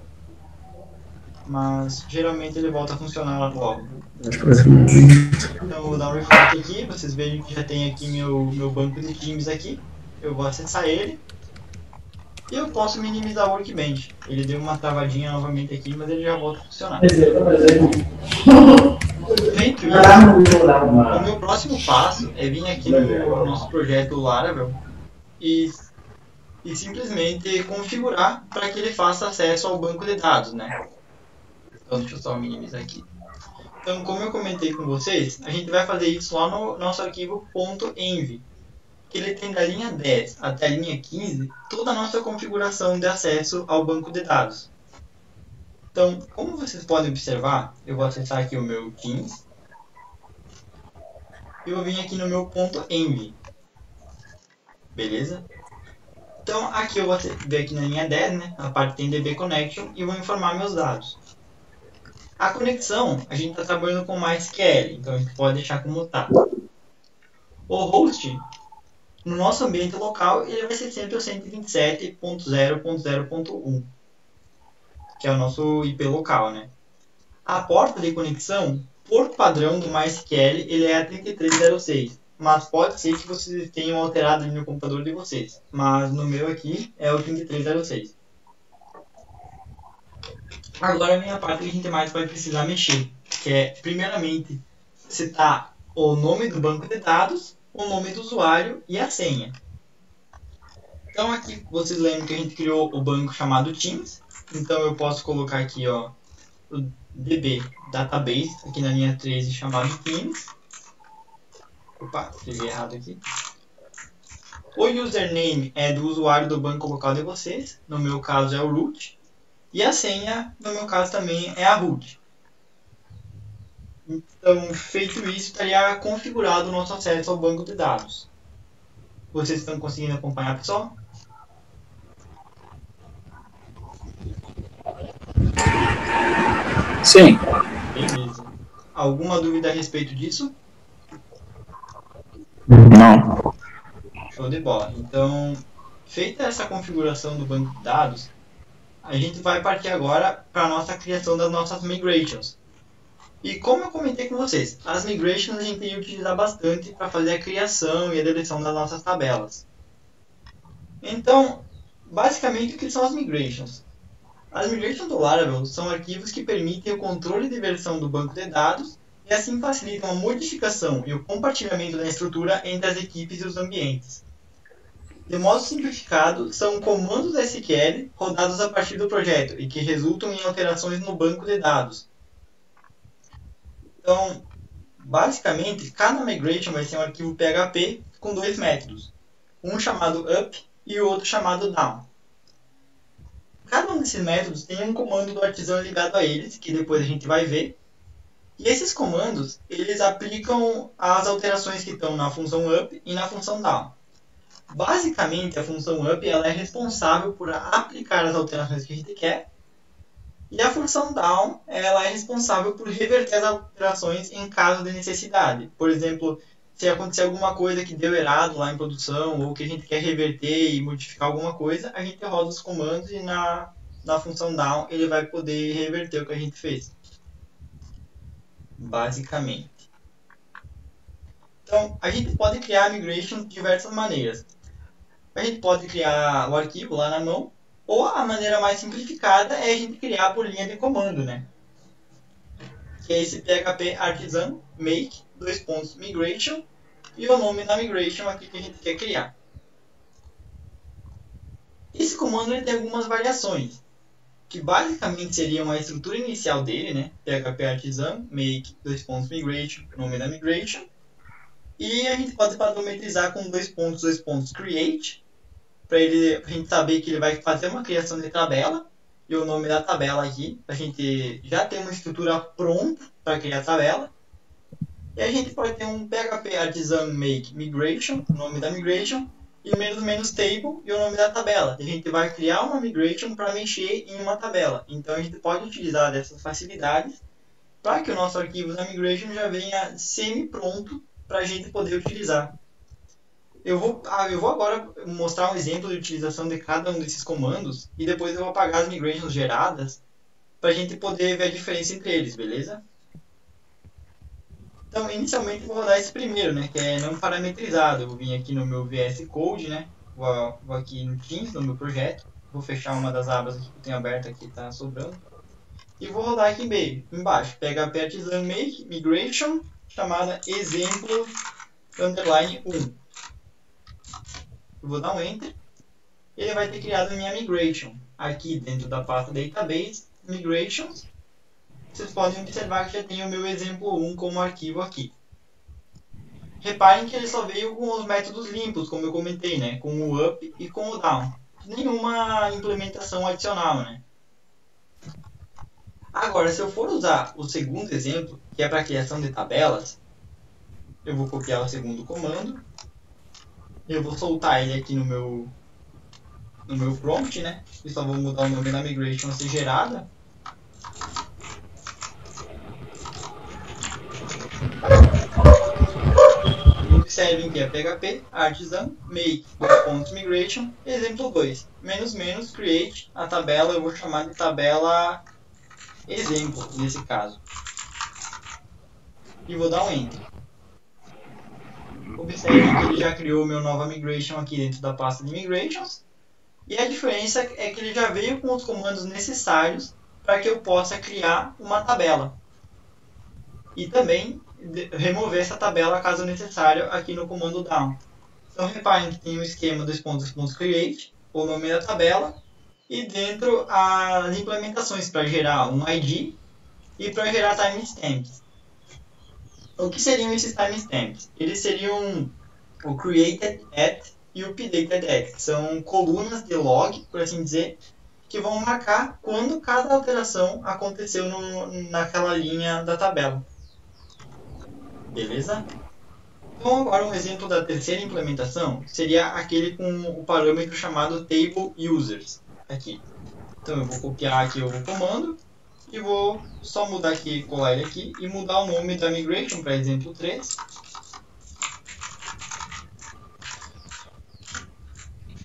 Mas geralmente ele volta a funcionar logo. Então eu vou dar um refresh aqui, vocês vejam que já tem aqui meu banco de Teams aqui. Eu vou acessar ele. E eu posso minimizar o Workbench. Ele deu uma travadinha novamente aqui, mas ele já volta a funcionar. Feito isso, o meu próximo passo é vir aqui no nosso projeto Laravel e simplesmente configurar para que ele faça acesso ao banco de dados, né? Então deixa eu só minimizar aqui. Então, como eu comentei com vocês, a gente vai fazer isso lá no nosso arquivo .env, que ele tem da linha 10 até a linha 15 toda a nossa configuração de acesso ao banco de dados. Então, como vocês podem observar, eu vou acessar aqui o meu Teams e vou vir aqui no meu .env. Beleza? Então, aqui eu vou ver aqui na linha 10, né, a parte tem DB Connection e vou informar meus dados. A conexão, a gente está trabalhando com MySQL, então a gente pode deixar como está. O host, no nosso ambiente local, ele vai ser sempre o 127.0.0.1, que é o nosso IP local, né? A porta de conexão, por padrão do MySQL, ele é a 3306, mas pode ser que vocês tenham alterado ali no computador de vocês, mas no meu aqui é o 3306. Agora vem a parte que a gente mais vai precisar mexer, que é, primeiramente, citar o nome do banco de dados, o nome do usuário e a senha. Então aqui vocês lembram que a gente criou o banco chamado Teams, então eu posso colocar aqui ó, o DB Database, aqui na linha 13 chamado Teams. Opa, escrevi errado aqui. O username é do usuário do banco local de vocês, no meu caso é o root. E a senha, no meu caso, também é a root. Então, feito isso, estaria configurado o nosso acesso ao banco de dados. Vocês estão conseguindo acompanhar, pessoal? Sim. Beleza. Alguma dúvida a respeito disso? Não. Show de bola. Então, feita essa configuração do banco de dados, a gente vai partir agora para a nossa criação das nossas migrations. E como eu comentei com vocês, as migrations a gente tem que utilizar bastante para fazer a criação e a deleção das nossas tabelas. Então, basicamente, o que são as migrations? As migrations do Laravel são arquivos que permitem o controle de versão do banco de dados e assim facilitam a modificação e o compartilhamento da estrutura entre as equipes e os ambientes. De modo simplificado, são comandos SQL rodados a partir do projeto e que resultam em alterações no banco de dados. Então, basicamente, cada migration vai ser um arquivo PHP com dois métodos, um chamado up e o outro chamado down. Cada um desses métodos tem um comando do artesão ligado a eles, que depois a gente vai ver. E esses comandos, eles aplicam as alterações que estão na função up e na função down. Basicamente, a função up ela é responsável por aplicar as alterações que a gente quer. E a função down ela é responsável por reverter as alterações em caso de necessidade. Por exemplo, se acontecer alguma coisa que deu errado lá em produção, ou que a gente quer reverter e modificar alguma coisa, a gente roda os comandos e na função down ele vai poder reverter o que a gente fez. Basicamente. Então, a gente pode criar migration de diversas maneiras. A gente pode criar o arquivo lá na mão, ou a maneira mais simplificada é a gente criar por linha de comando, né? Que é esse PHP artisan make migration e o nome da migration aqui que a gente quer criar. Esse comando ele tem algumas variações, que basicamente seriam a estrutura inicial dele, né? PHP artisan make migration, nome da migration. E a gente pode parametrizar com create, para a gente saber que ele vai fazer uma criação de tabela, e o nome da tabela aqui, a gente já tem uma estrutura pronta para criar a tabela. E a gente pode ter um PHP artisan make migration, o nome da migration, e menos table e o nome da tabela. A gente vai criar uma migration para mexer em uma tabela. Então a gente pode utilizar dessas facilidades para que o nosso arquivo da migration já venha semi-pronto para a gente poder utilizar. Eu vou agora mostrar um exemplo de utilização de cada um desses comandos e depois eu vou apagar as migrations geradas para a gente poder ver a diferença entre eles, beleza? Então, inicialmente eu vou rodar esse primeiro, né, que é não parametrizado. Eu vou vir aqui no meu VS Code, né, vou aqui no Teams, no meu projeto, vou fechar uma das abas aqui que eu tenho aberta aqui, tá sobrando, e vou rodar aqui embaixo, PHP artisan make migration, chamada exemplo underline 1. Eu vou dar um Enter. Ele vai ter criado a minha migration aqui dentro da pasta Database, Migrations. Vocês podem observar que já tem o meu exemplo 1 como arquivo aqui. Reparem que ele só veio com os métodos limpos, como eu comentei, né? Com o up e com o down. Nenhuma implementação adicional, né? Agora, se eu for usar o segundo exemplo, que é para a criação de tabelas, eu vou copiar o segundo comando. Eu vou soltar ele aqui no meu prompt, né? Eu só vou mudar o nome da migration a ser gerada. Observem que é PHP artisan make migration exemplo 2 create a tabela. Eu vou chamar de tabela exemplo nesse caso e vou dar um Enter. Observe que ele já criou meu nova migration aqui dentro da pasta de migrations. E a diferença é que ele já veio com os comandos necessários para que eu possa criar uma tabela. E também remover essa tabela caso necessário aqui no comando down. Então reparem que tem o esquema .create, o nome da tabela, e dentro as implementações para gerar um ID e para gerar timestamps. O que seriam esses timestamps? Eles seriam o created at e o updated at. São colunas de log, por assim dizer, que vão marcar quando cada alteração aconteceu naquela linha da tabela. Beleza? Então agora um exemplo da terceira implementação seria aquele com o parâmetro chamado table users. Aqui. Então eu vou copiar aqui o comando. E vou só mudar aqui, colar ele aqui e mudar o nome da migration para exemplo 3.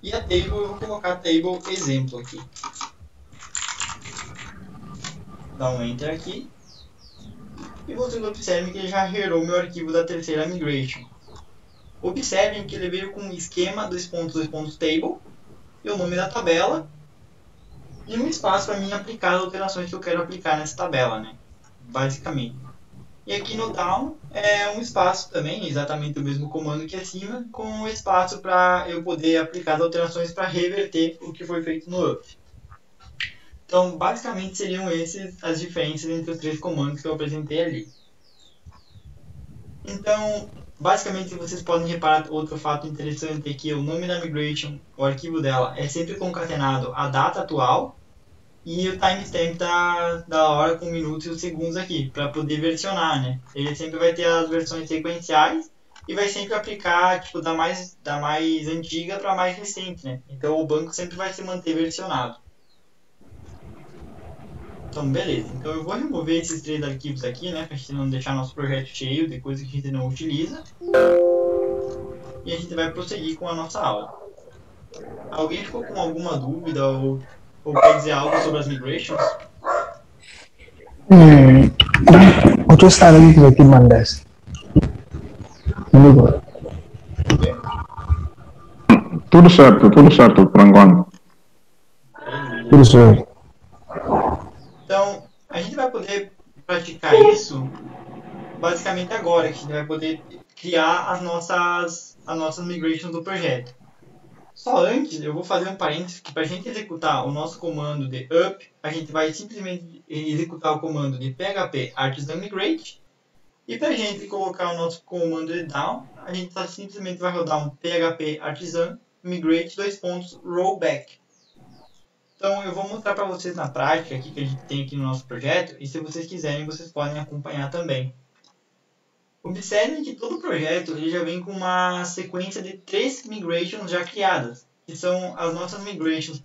E a table eu vou colocar table exemplo aqui. Dá um Enter aqui. e vocês observem que ele já gerou meu arquivo da terceira migration. Observem que ele veio com um esquema .table e o nome da tabela e um espaço para mim aplicar as alterações que eu quero aplicar nessa tabela, né? Basicamente. E aqui no down é um espaço também, exatamente o mesmo comando que acima, com um espaço para eu poder aplicar as alterações para reverter o que foi feito no up. Então, basicamente seriam essas as diferenças entre os três comandos que eu apresentei ali. Então, basicamente vocês podem reparar outro fato interessante é que o nome da migration, o arquivo dela, é sempre concatenado à data atual e o timestamp da hora com minutos e os segundos aqui, para poder versionar, né? Ele sempre vai ter as versões sequenciais e vai sempre aplicar tipo, da mais antiga para a mais recente, né? Então o banco sempre vai se manter versionado. Então, beleza. Então eu vou remover esses três arquivos aqui, né? Pra gente não deixar nosso projeto cheio de coisas que a gente não utiliza. E a gente vai prosseguir com a nossa aula. Alguém ficou com alguma dúvida ou quer dizer algo sobre as migrations? Outro estado que mandaste. Tudo certo, por enquanto. Tudo certo. Então, a gente vai poder praticar isso basicamente agora, que a gente vai poder criar as nossas migrations do projeto. Só antes, eu vou fazer um parênteses que para a gente executar o nosso comando de up, a gente vai simplesmente executar o comando de php artisan migrate. E para a gente colocar o nosso comando de down, a gente simplesmente vai rodar um php artisan migrate rollback. Então eu vou mostrar para vocês na prática aqui que a gente tem aqui no nosso projeto e se vocês quiserem vocês podem acompanhar também. Observem que todo projeto ele já vem com uma sequência de 3 migrations já criadas, que são as nossas migrations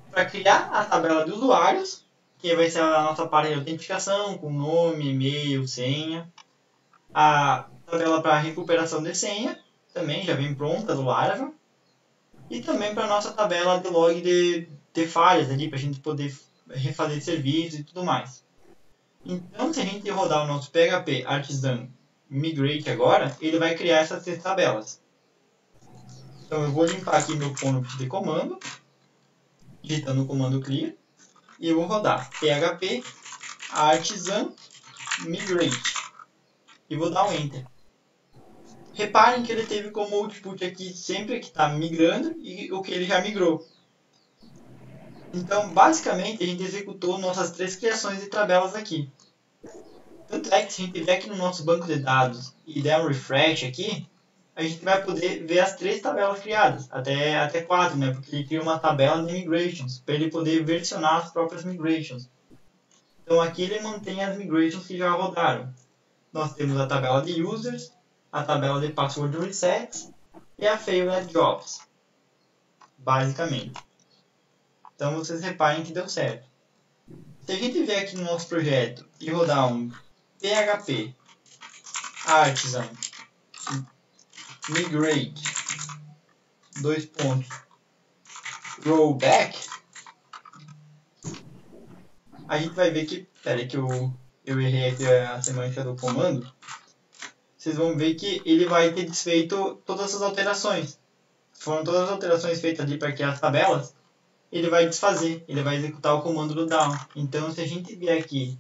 para criar a tabela de usuários, que vai ser a nossa parte de autenticação com nome, e-mail, senha. A tabela para recuperação de senha também já vem pronta do Laravel. E também para a nossa tabela de log de falhas ali, para a gente poder refazer serviços e tudo mais. Então, se a gente rodar o nosso php artisan migrate agora, ele vai criar essas 3 tabelas. Então, eu vou limpar aqui meu prompt de comando, digitando o comando clear, e eu vou rodar php artisan migrate, e vou dar um enter. Reparem que ele teve como output aqui sempre que está migrando e o que ele já migrou. Então, basicamente, a gente executou nossas 3 criações de tabelas aqui. Tanto é que se a gente vier aqui no nosso banco de dados e der um refresh aqui, a gente vai poder ver as 3 tabelas criadas, até 4, né? Porque ele cria uma tabela de migrations, para ele poder versionar as próprias migrations. Então aqui ele mantém as migrations que já rodaram. Nós temos a tabela de users, a tabela de password resets e a failed jobs, basicamente. Então vocês reparem que deu certo. Se a gente vier aqui no nosso projeto e rodar um php artisan migrate rollback, a gente vai ver que, peraí que eu errei aqui a semântica do comando. Vocês vão ver que ele vai ter desfeito todas essas alterações. Foram todas as alterações feitas ali para criar as tabelas. Ele vai desfazer, ele vai executar o comando do down. Então, se a gente vier aqui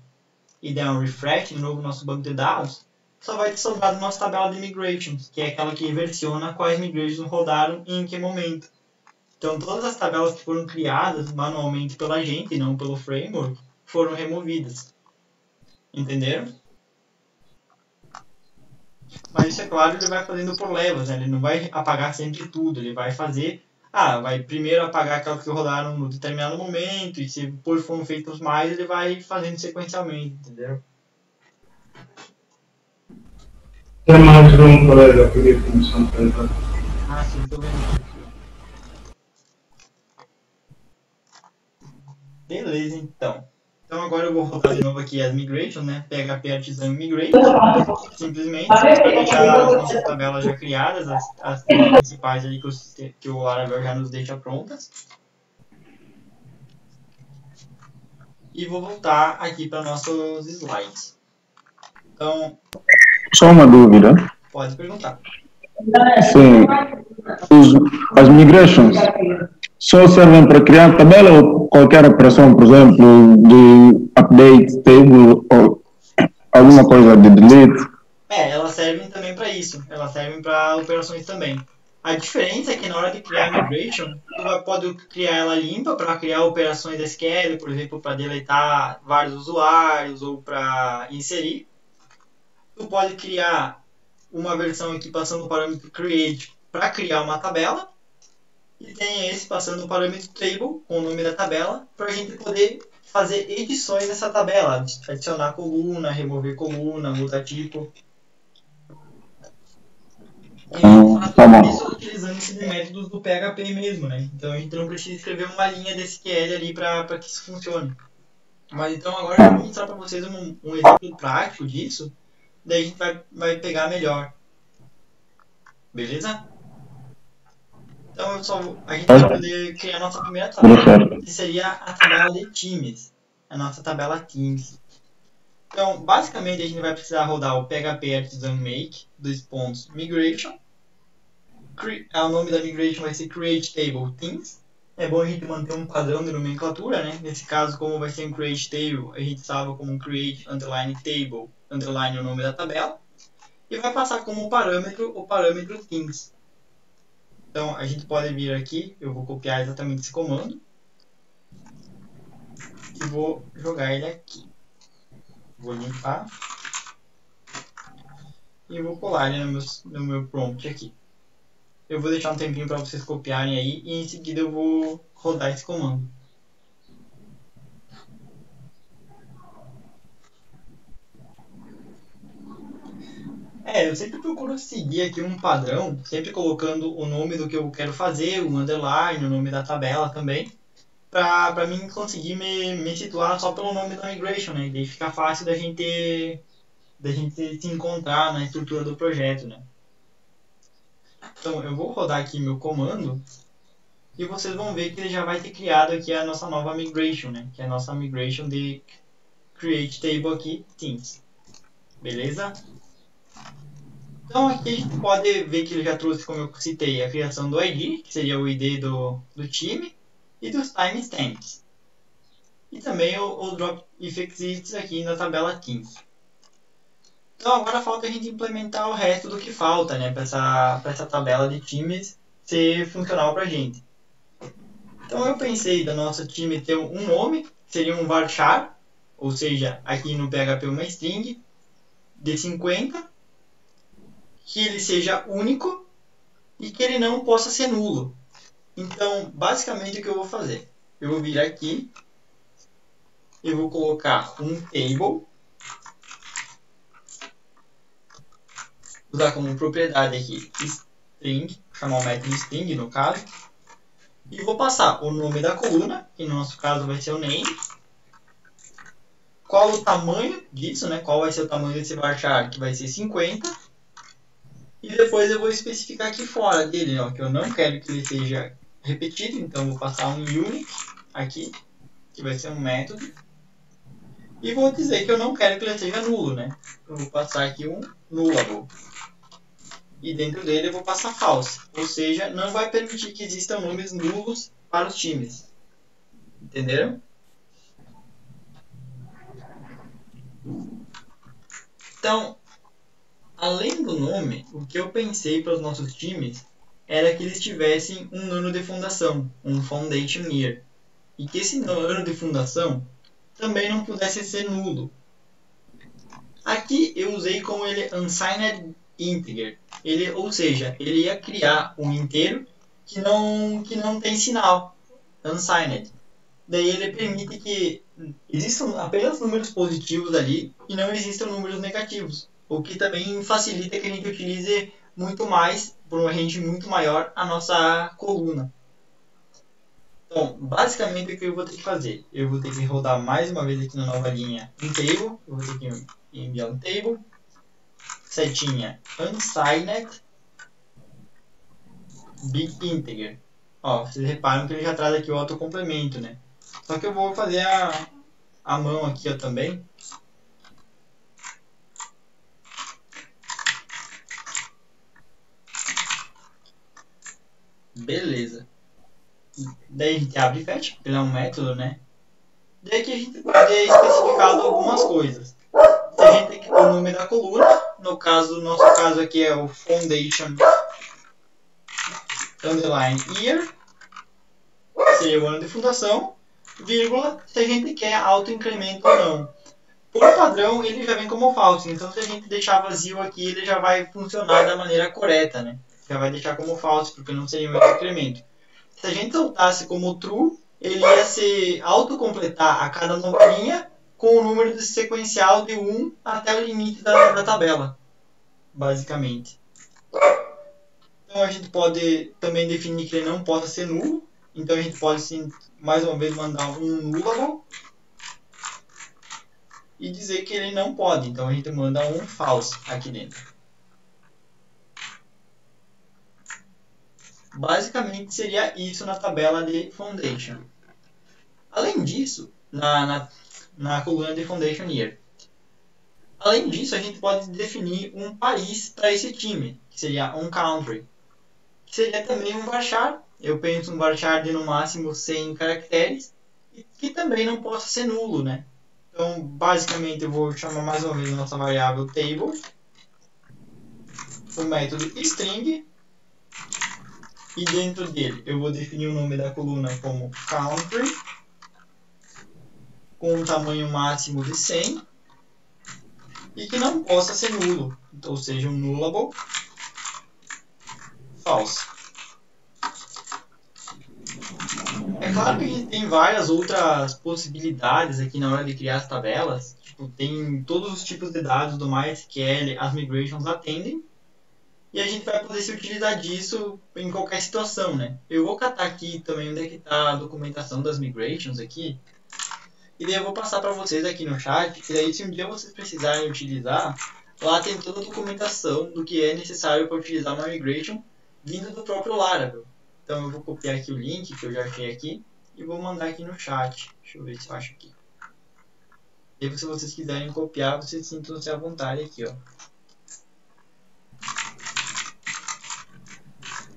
e der um refresh no novo nosso banco de dados, só vai ter sobrado nossa tabela de migrations, que é aquela que versiona quais migrations rodaram e em que momento. Então, todas as tabelas que foram criadas manualmente pela gente, não pelo framework, foram removidas. Entenderam? Mas isso é claro, ele vai fazendo por levas, né? Ele não vai apagar sempre tudo, ele vai fazer... vai primeiro apagar aquelas que rodaram no determinado momento, e se por foram feitos mais, ele vai fazendo sequencialmente, entendeu? Tem mais um colega que queria começar a perguntar. Sim, tô vendo. Beleza, então. Então agora eu vou rodar de novo aqui as migrations, né? PHP Artisan Migrate. Simplesmente, para deixar as nossas tabelas já criadas, as principais ali que o Laravel já nos deixa prontas. E vou voltar aqui para nossos slides. Então, Só uma dúvida. pode perguntar. Sim. As migrations só servem para criar tabela ou qualquer operação, por exemplo, de update, table ou alguma coisa de delete? Elas servem também para isso. Elas servem para operações também. A diferença é que na hora de criar migration, tu pode criar ela limpa para criar operações SQL, por exemplo, para deletar vários usuários ou para inserir. Tu pode criar uma versão aqui passando o parâmetro create para criar uma tabela. E tem esse passando o parâmetro table com o nome da tabela para a gente poder fazer edições nessa tabela, adicionar coluna, remover coluna, mudar tipo. E Tá bom. isso utilizando esses métodos do PHP mesmo, né? Então a gente não precisa escrever uma linha de SQL ali para que isso funcione. Mas então agora eu vou mostrar para vocês um exemplo prático disso, daí a gente vai pegar melhor. Beleza? Então a gente vai poder criar a nossa primeira tabela, que seria a tabela de times, a nossa tabela Teams. Então, basicamente, a gente vai precisar rodar o PHP Artisan Make, migration. O nome da migration vai ser Create Table Teams. É bom a gente manter um padrão de nomenclatura, né? Nesse caso, como vai ser um Create Table, a gente salva como Create underline Table, underline o nome da tabela. E vai passar como parâmetro o parâmetro Teams. Então, a gente pode vir aqui, eu vou copiar exatamente esse comando. E vou jogar ele aqui. Vou limpar. E vou colar ele no meu prompt aqui. Eu vou deixar um tempinho para vocês copiarem aí e em seguida eu vou rodar esse comando. Eu sempre procuro seguir aqui um padrão, sempre colocando o nome do que eu quero fazer, o underline, o nome da tabela também, para mim conseguir me situar só pelo nome da migration, né? E daí fica fácil da gente se encontrar na estrutura do projeto, né? Então eu vou rodar aqui meu comando e vocês vão ver que ele já vai ter criado aqui a nossa nova migration, né? Que é a nossa migration de create table aqui, Teams. Beleza? Então aqui a gente pode ver que ele já trouxe, como eu citei, a criação do ID, que seria o ID do time, e dos timestamps. E também o drop if exists aqui na tabela Teams. Então agora falta a gente implementar o resto do que falta, né, para essa tabela de times ser funcional para a gente. Então eu pensei da nossa time ter um nome, que seria um varchar, ou seja, aqui no PHP uma string de 50, que ele seja único e que ele não possa ser nulo. Então, basicamente o que eu vou fazer? Eu vou vir aqui, eu vou colocar um table, usar como propriedade aqui string, chamar o método string no caso, e vou passar o nome da coluna, que no nosso caso vai ser o name, qual o tamanho disso, né? Qual vai ser o tamanho desse varchar, que vai ser 50, e depois eu vou especificar aqui fora dele, ó, que eu não quero que ele seja repetido, então vou passar um unique aqui, que vai ser um método, e vou dizer que eu não quero que ele seja nulo, né? Eu vou passar aqui um nullable. E dentro dele eu vou passar false, ou seja, não vai permitir que existam nomes nulos para os times. Entenderam? Então, além do nome, o que eu pensei para os nossos times era que eles tivessem um ano de fundação, um foundation year. E que esse ano de fundação também não pudesse ser nulo. Aqui eu usei como ele unsigned integer. Ou seja, ele ia criar um inteiro que não tem sinal, unsigned. Daí ele permite que existam apenas números positivos ali e não existam números negativos. O que também facilita que a gente utilize muito mais, por um range muito maior, a nossa coluna. Então, basicamente o que eu vou ter que fazer? Eu vou ter que rodar mais uma vez aqui na nova linha um table. Eu vou ter que enviar um table. Setinha unsigned big integer. Ó, vocês reparam que ele já traz aqui o autocomplemento, né? Só que eu vou fazer a mão aqui ó, também. Beleza. Daí a gente abre e fecha, porque ele é um método, né? Daí que a gente pode ter especificado algumas coisas. Se a gente tem que pôr o nome da coluna, no nosso caso aqui é o Foundation underline year, seria o ano de fundação, vírgula, se a gente quer autoincremento ou não. Por padrão, ele já vem como false, então se a gente deixar vazio aqui, ele já vai funcionar da maneira correta, né? Já vai deixar como false, porque não seria um autoincremento. Se a gente soltasse como true, ele ia se autocompletar a cada nova linha com o número de sequencial de 1 até o limite da tabela, basicamente. Então a gente pode também definir que ele não possa ser nulo. Então a gente pode sim, mais uma vez mandar um nullable e dizer que ele não pode. Então a gente manda um false aqui dentro. Basicamente seria isso na tabela de Foundation. Além disso, na coluna de Foundation Year. Além disso, a gente pode definir um país para esse time, que seria um country. Que seria também um varchar. Eu penso um varchar de no máximo 100 caracteres, e que também não possa ser nulo, né? Então, basicamente, eu vou chamar mais uma vez a nossa variável table, o método string, e dentro dele eu vou definir o nome da coluna como country, com um tamanho máximo de 100, e que não possa ser nulo, ou seja, um nullable false. É claro que a gente tem várias outras possibilidades aqui na hora de criar as tabelas. Tipo, tem todos os tipos de dados do MySQL, as migrations atendem. E a gente vai poder se utilizar disso em qualquer situação, né? Eu vou catar aqui também onde é que está a documentação das migrations aqui. E daí eu vou passar para vocês aqui no chat. E daí se um dia vocês precisarem utilizar, lá tem toda a documentação do que é necessário para utilizar uma migration vindo do próprio Laravel. Então eu vou copiar aqui o link que eu já achei aqui e vou mandar aqui no chat. Deixa eu ver se eu acho aqui. E se vocês quiserem copiar, vocês sintam-se à vontade aqui, ó.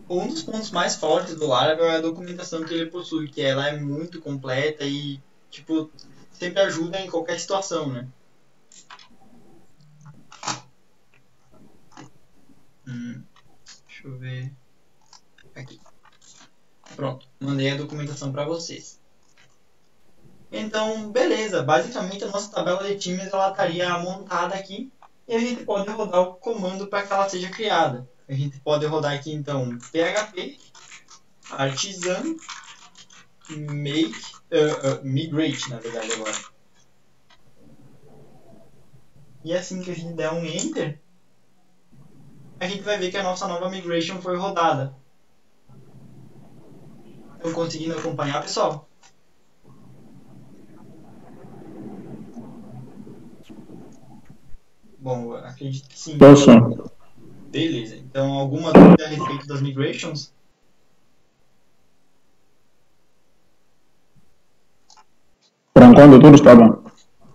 Um dos pontos mais fortes do Laravel é a documentação que ele possui, que ela é muito completa e, tipo, sempre ajuda em qualquer situação, né? Deixa eu ver. Aqui. Pronto, mandei a documentação para vocês. Então, beleza. Basicamente, a nossa tabela de times ela estaria montada aqui e a gente pode rodar o comando para que ela seja criada. A gente pode rodar aqui, então, php artisan migrate, na verdade, agora. E assim que a gente der um enter, a gente vai ver que a nossa nova migration foi rodada. Estão conseguindo acompanhar, pessoal? Bom, acredito que sim. Beleza. Então, alguma dúvida a respeito das migrations? Por enquanto tudo está bom.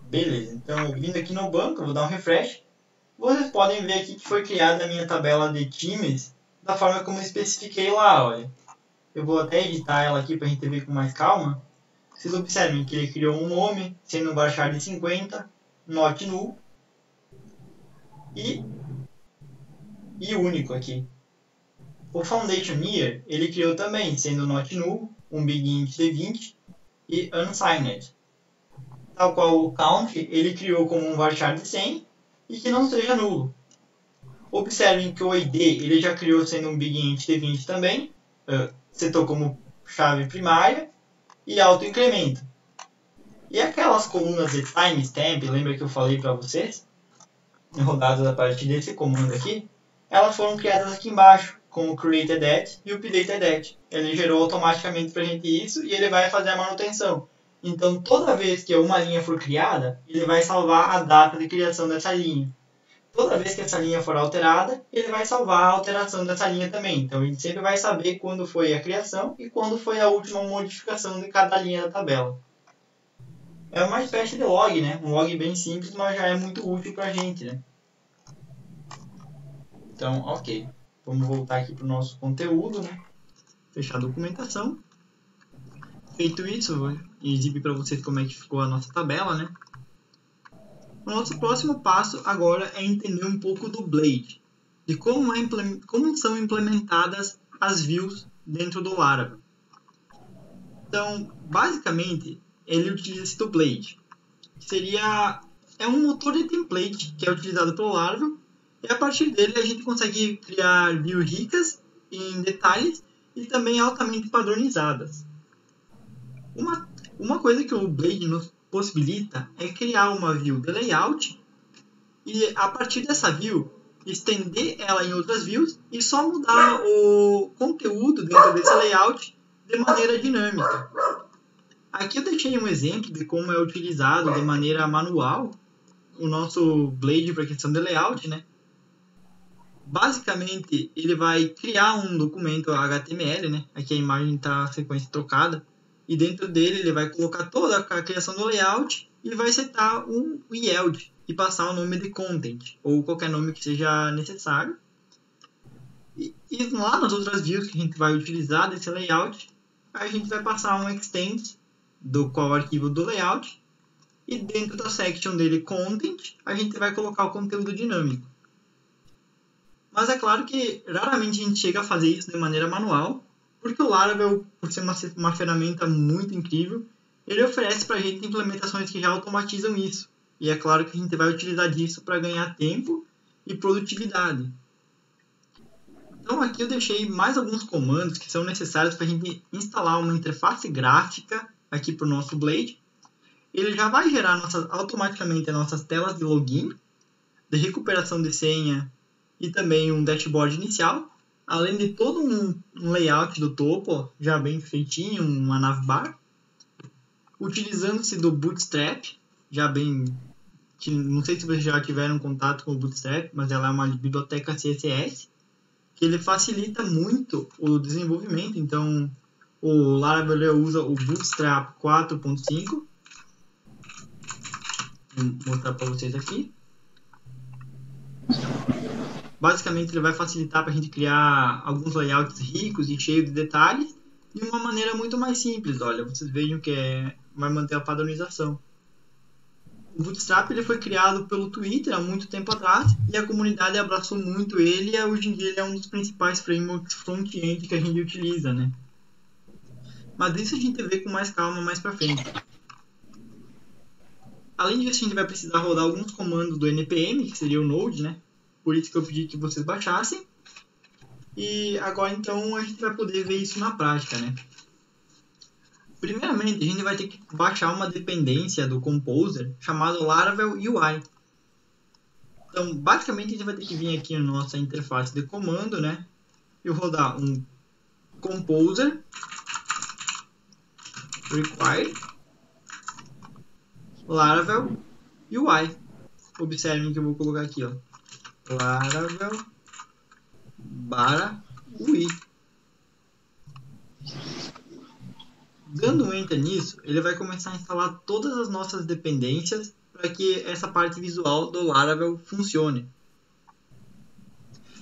Beleza. Então, vindo aqui no banco, eu vou dar um refresh. Vocês podem ver aqui que foi criada a minha tabela de times da forma como eu especifiquei lá, olha. Eu vou até editar ela aqui para a gente ver com mais calma. Vocês observem que ele criou um nome, sendo um varchar de 50, not null, e único aqui. O Foundation Year, ele criou também, sendo not null, um big int de 20 e unsigned. Tal qual o country, ele criou como um varchar de 100 e que não seja nulo. Observem que o ID, ele já criou sendo um big int de 20 também, setou como chave primária e autoincremento. E aquelas colunas de timestamp, lembra que eu falei para vocês? Rodadas a partir desse comando aqui, elas foram criadas aqui embaixo, com o created@ e o updated@. Ele gerou automaticamente para a gente isso e ele vai fazer a manutenção. Então, toda vez que uma linha for criada, ele vai salvar a data de criação dessa linha. Toda vez que essa linha for alterada, ele vai salvar a alteração dessa linha também. Então, a gente sempre vai saber quando foi a criação e quando foi a última modificação de cada linha da tabela. É uma espécie de log, né? Um log bem simples, mas já é muito útil para a gente, né? Então, ok. Vamos voltar aqui para o nosso conteúdo, né? fechar a documentação. Feito isso, eu vou exibir para vocês como é que ficou a nossa tabela, né? O nosso próximo passo agora é entender um pouco do Blade, de como são implementadas as views dentro do Laravel. Então, basicamente, ele utiliza-se do Blade, que é um motor de template que é utilizado pelo Laravel, e a partir dele a gente consegue criar views ricas em detalhes e também altamente padronizadas. Uma coisa que o Blade nos possibilita é criar uma view de layout e a partir dessa view estender ela em outras views e só mudar o conteúdo dentro desse layout de maneira dinâmica. Aqui eu deixei um exemplo de como é utilizado de maneira manual o nosso Blade para questão de layout, né? Basicamente, ele vai criar um documento HTML, né? Aqui a imagem está sequência trocada. E dentro dele ele vai colocar toda a criação do layout e vai setar um yield e passar o nome de content, ou qualquer nome que seja necessário. E lá nas outras views que a gente vai utilizar desse layout, a gente vai passar um extend do qual arquivo do layout, e dentro da section dele content, a gente vai colocar o conteúdo dinâmico. Mas é claro que raramente a gente chega a fazer isso de maneira manual, porque o Laravel, por ser uma ferramenta muito incrível, ele oferece para a gente implementações que já automatizam isso. E é claro que a gente vai utilizar disso para ganhar tempo e produtividade. Então aqui eu deixei mais alguns comandos que são necessários para a gente instalar uma interface gráfica aqui para o nosso Blade. Ele já vai gerar automaticamente as nossas telas de login, de recuperação de senha e também um dashboard inicial. Além de todo um layout do topo, ó, já bem feitinho, uma navbar. Utilizando-se do Bootstrap, já bem... Não sei se vocês já tiveram contato com o Bootstrap, mas ela é uma biblioteca CSS, que ele facilita muito o desenvolvimento. Então, o Laravel usa o Bootstrap 4.5. Vou mostrar para vocês aqui. Basicamente, ele vai facilitar para a gente criar alguns layouts ricos e cheios de detalhes de uma maneira muito mais simples. Olha, vocês vejam que vai manter a padronização. O Bootstrap ele foi criado pelo Twitter há muito tempo atrás e a comunidade abraçou muito ele e hoje em dia ele é um dos principais frameworks front-end que a gente utiliza, né? Mas isso a gente vê com mais calma mais para frente. Além disso, a gente vai precisar rodar alguns comandos do NPM, que seria o Node, né? Por isso que eu pedi que vocês baixassem. E agora então a gente vai poder ver isso na prática, né? Primeiramente, a gente vai ter que baixar uma dependência do Composer chamado Laravel UI. Então, basicamente, a gente vai ter que vir aqui na nossa interface de comando, né? E rodar um Composer require Laravel UI. Observem que eu vou colocar aqui, ó. Laravel /UI. Dando um enter nisso, ele vai começar a instalar todas as nossas dependências para que essa parte visual do Laravel funcione.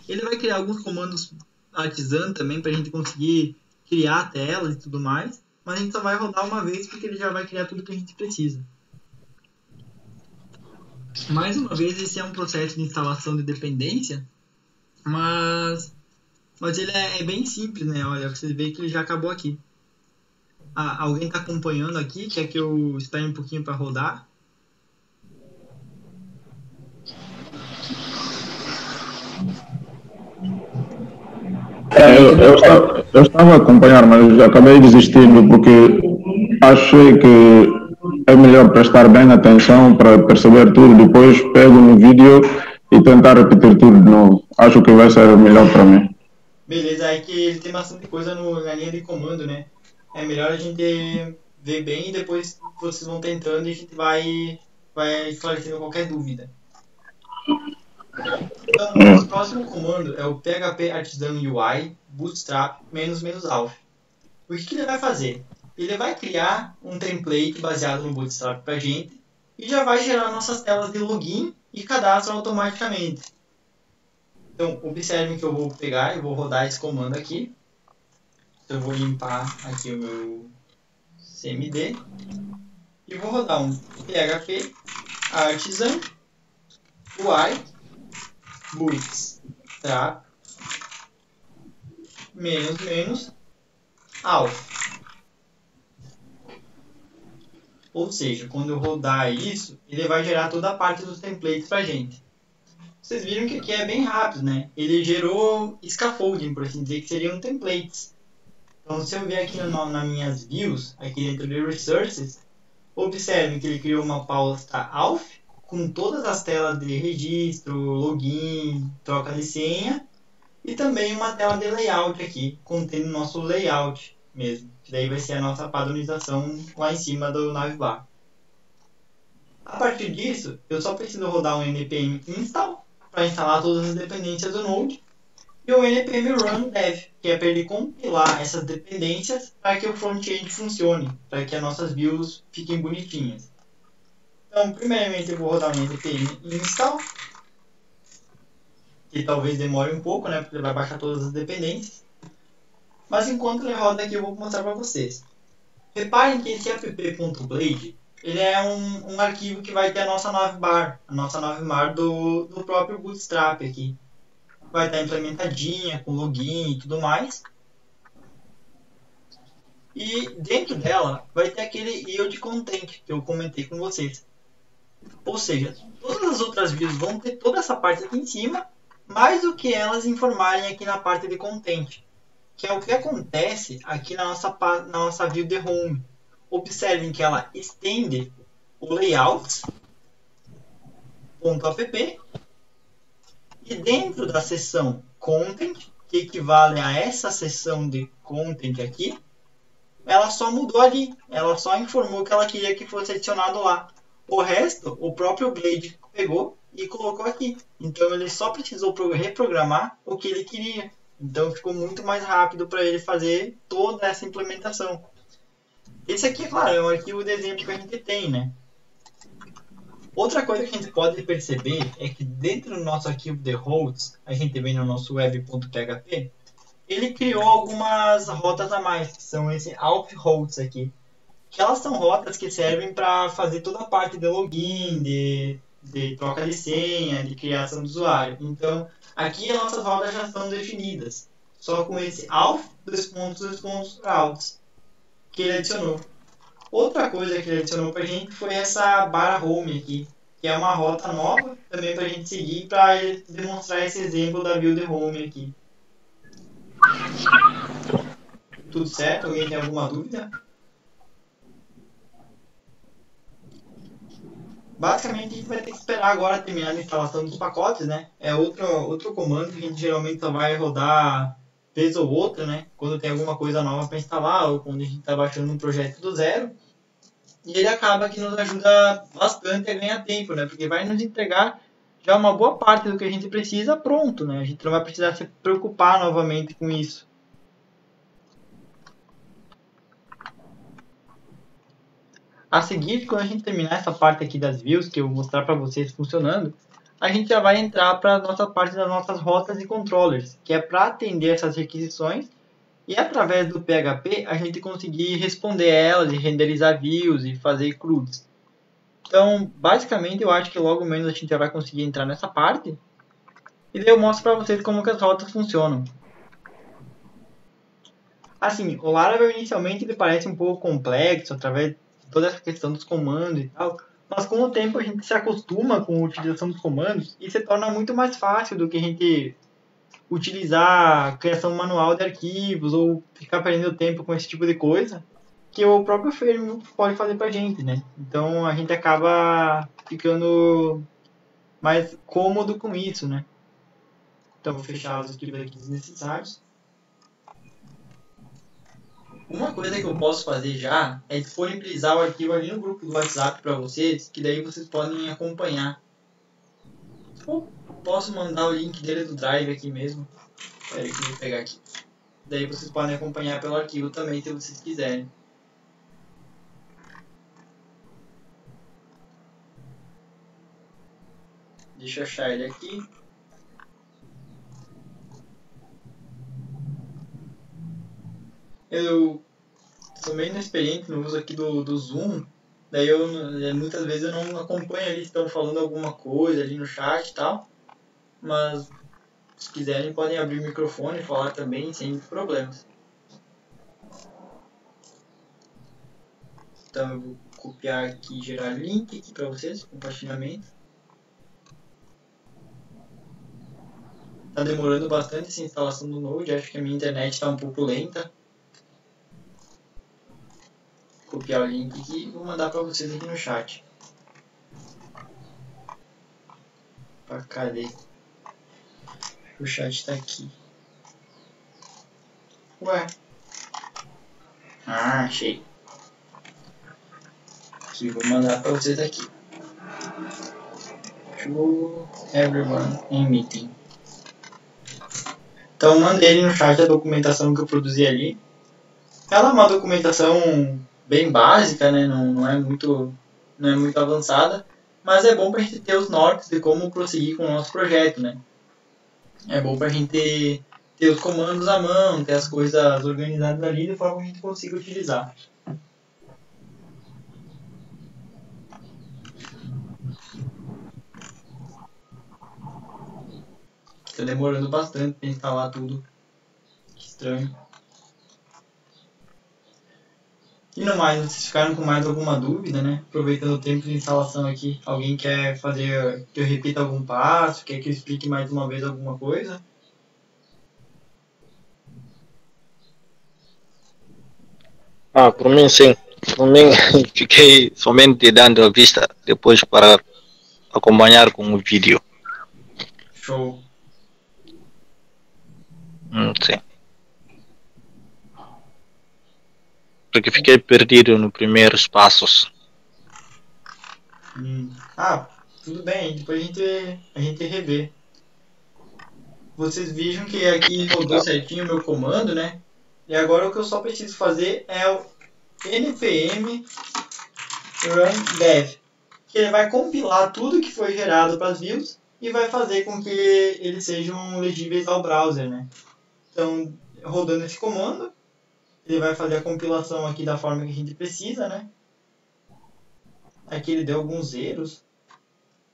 Ele vai criar alguns comandos artisan também para a gente conseguir criar telas e tudo mais, mas a gente só vai rodar uma vez porque ele já vai criar tudo que a gente precisa. Mais uma vez, esse é um processo de instalação de dependência, mas ele é bem simples, né? Olha, você vê que ele já acabou aqui. Alguém está acompanhando aqui? Quer que eu espere um pouquinho para rodar? Eu estava a acompanhar, mas acabei desistindo porque achei que é melhor prestar bem atenção para perceber tudo. Depois pego no vídeo e tentar repetir tudo de novo. Acho que vai ser melhor para mim. Beleza, aí que ele tem bastante coisa na linha de comando, né? É melhor a gente ver bem e depois vocês vão tentando e a gente vai esclarecendo qualquer dúvida. Então, o nosso próximo comando é o PHP Artisan UI Bootstrap --alf. O que ele vai fazer? Ele vai criar um template baseado no Bootstrap para a gente e já vai gerar nossas telas de login e cadastro automaticamente. Então, observem que eu vou pegar e vou rodar esse comando aqui. Eu vou limpar aqui o meu CMD e vou rodar um PHP artisan UI bootstrap -alpha. Ou seja, quando eu rodar isso, ele vai gerar toda a parte dos templates pra gente. Vocês viram que aqui é bem rápido, né? Ele gerou scaffolding, por assim dizer, que seriam templates. Então, se eu vier aqui nas minhas views, aqui dentro de Resources, observe que ele criou uma pasta Alpha com todas as telas de registro, login, troca de senha e também uma tela de layout aqui, contendo o nosso layout mesmo. Que daí vai ser a nossa padronização lá em cima do navbar. A partir disso, eu só preciso rodar um npm install para instalar todas as dependências do Node e o npm run dev, que é para ele compilar essas dependências para que o front-end funcione, para que as nossas views fiquem bonitinhas. Então, primeiramente eu vou rodar um npm install, que talvez demore um pouco, né, porque ele vai baixar todas as dependências. Mas enquanto ele roda aqui, eu vou mostrar para vocês. Reparem que esse app.blade, ele é um arquivo que vai ter a nossa navbar do próprio Bootstrap aqui. Vai estar implementadinha, com login e tudo mais. E dentro dela vai ter aquele yield content que eu comentei com vocês. Ou seja, todas as outras views vão ter toda essa parte aqui em cima, mais do que elas informarem aqui na parte de content, que é o que acontece aqui na nossa view de home. Observem que ela estende o layout.app e dentro da seção content, que equivale a essa seção de content aqui, ela só mudou ali, ela só informou que ela queria que fosse adicionado lá. O resto, o próprio Blade pegou e colocou aqui. Então ele só precisou reprogramar o que ele queria. Então ficou muito mais rápido para ele fazer toda essa implementação. Esse aqui, é claro, é um arquivo de exemplo que a gente tem, né? Outra coisa que a gente pode perceber é que dentro do nosso arquivo de routes, a gente vem no nosso web.php, ele criou algumas rotas a mais, que são esse auth routes aqui. Que elas são rotas que servem para fazer toda a parte de login, de troca de senha, de criação do usuário. Então, aqui as nossas rotas já estão definidas, só com esse auth routes que ele adicionou. Outra coisa que ele adicionou para a gente foi essa barra home aqui, que é uma rota nova também para a gente seguir para demonstrar esse exemplo da view de home aqui. Tudo certo? Alguém tem alguma dúvida? Basicamente a gente vai ter que esperar agora terminar a instalação dos pacotes, né? É outro comando que a gente geralmente só vai rodar vez ou outra, né? Quando tem alguma coisa nova para instalar ou quando a gente está baixando um projeto do zero. E ele acaba que nos ajuda bastante a ganhar tempo, né? Porque vai nos entregar já uma boa parte do que a gente precisa pronto, né? A gente não vai precisar se preocupar novamente com isso. A seguir, quando a gente terminar essa parte aqui das views, que eu vou mostrar para vocês funcionando, a gente já vai entrar para a nossa parte das nossas rotas e controllers, que é para atender essas requisições e através do PHP a gente conseguir responder elas e renderizar views e fazer CRUDs. Então, basicamente, eu acho que logo menos a gente já vai conseguir entrar nessa parte. E daí eu mostro para vocês como que as rotas funcionam. Assim, o Laravel inicialmente ele parece um pouco complexo, através de toda essa questão dos comandos e tal. Mas com o tempo a gente se acostuma com a utilização dos comandos e se torna muito mais fácil do que a gente utilizar a criação manual de arquivos ou ficar perdendo tempo com esse tipo de coisa que o próprio framework pode fazer pra gente, né? Então a gente acaba ficando mais cômodo com isso, né? Então vou fechar os arquivos aqui desnecessários. Uma coisa que eu posso fazer já é disponibilizar o arquivo ali no grupo do WhatsApp para vocês, que daí vocês podem acompanhar. Ou posso mandar o link dele do Drive aqui mesmo. Espera aí que eu vou pegar aqui. Daí vocês podem acompanhar pelo arquivo também, se vocês quiserem. Deixa eu achar ele aqui. eu sou meio inexperiente no uso aqui do Zoom, daí muitas vezes eu não acompanho ali se estão falando alguma coisa ali no chat e tal, mas se quiserem podem abrir o microfone e falar também sem problemas. Então eu vou copiar aqui e gerar link aqui para vocês, compartilhamento. Tá demorando bastante essa instalação do Node, acho que a minha internet está um pouco lenta. Vou copiar o link aqui e vou mandar para vocês aqui no chat. Cadê? O chat está aqui. Ué? Ah, achei. Aqui, vou mandar para vocês aqui. To everyone in meeting. Então mandei ali no chat a documentação que eu produzi ali. Ela é uma documentação bem básica, né? Não é muito avançada, mas é bom para a gente ter os nortes de como prosseguir com o nosso projeto, né? É bom para a gente ter os comandos à mão, ter as coisas organizadas ali de forma que a gente consiga utilizar. Está demorando bastante para instalar tudo. Que estranho. E no mais, vocês ficaram com mais alguma dúvida, né? Aproveitando o tempo de instalação aqui, alguém quer fazer que eu repita algum passo, quer que eu explique mais uma vez alguma coisa? Por mim sim. Por mim fiquei somente dando a vista depois para acompanhar com o vídeo. Show. Sim. Porque fiquei perdido nos primeiros passos. Tudo bem, depois a gente revê. Vocês vejam que aqui rodou certinho o meu comando, né? E agora o que eu só preciso fazer é o npm run dev, que ele vai compilar tudo que foi gerado para as views e vai fazer com que eles sejam legíveis ao browser, né? Então, rodando esse comando, ele vai fazer a compilação aqui da forma que a gente precisa, né? Aqui ele deu alguns erros,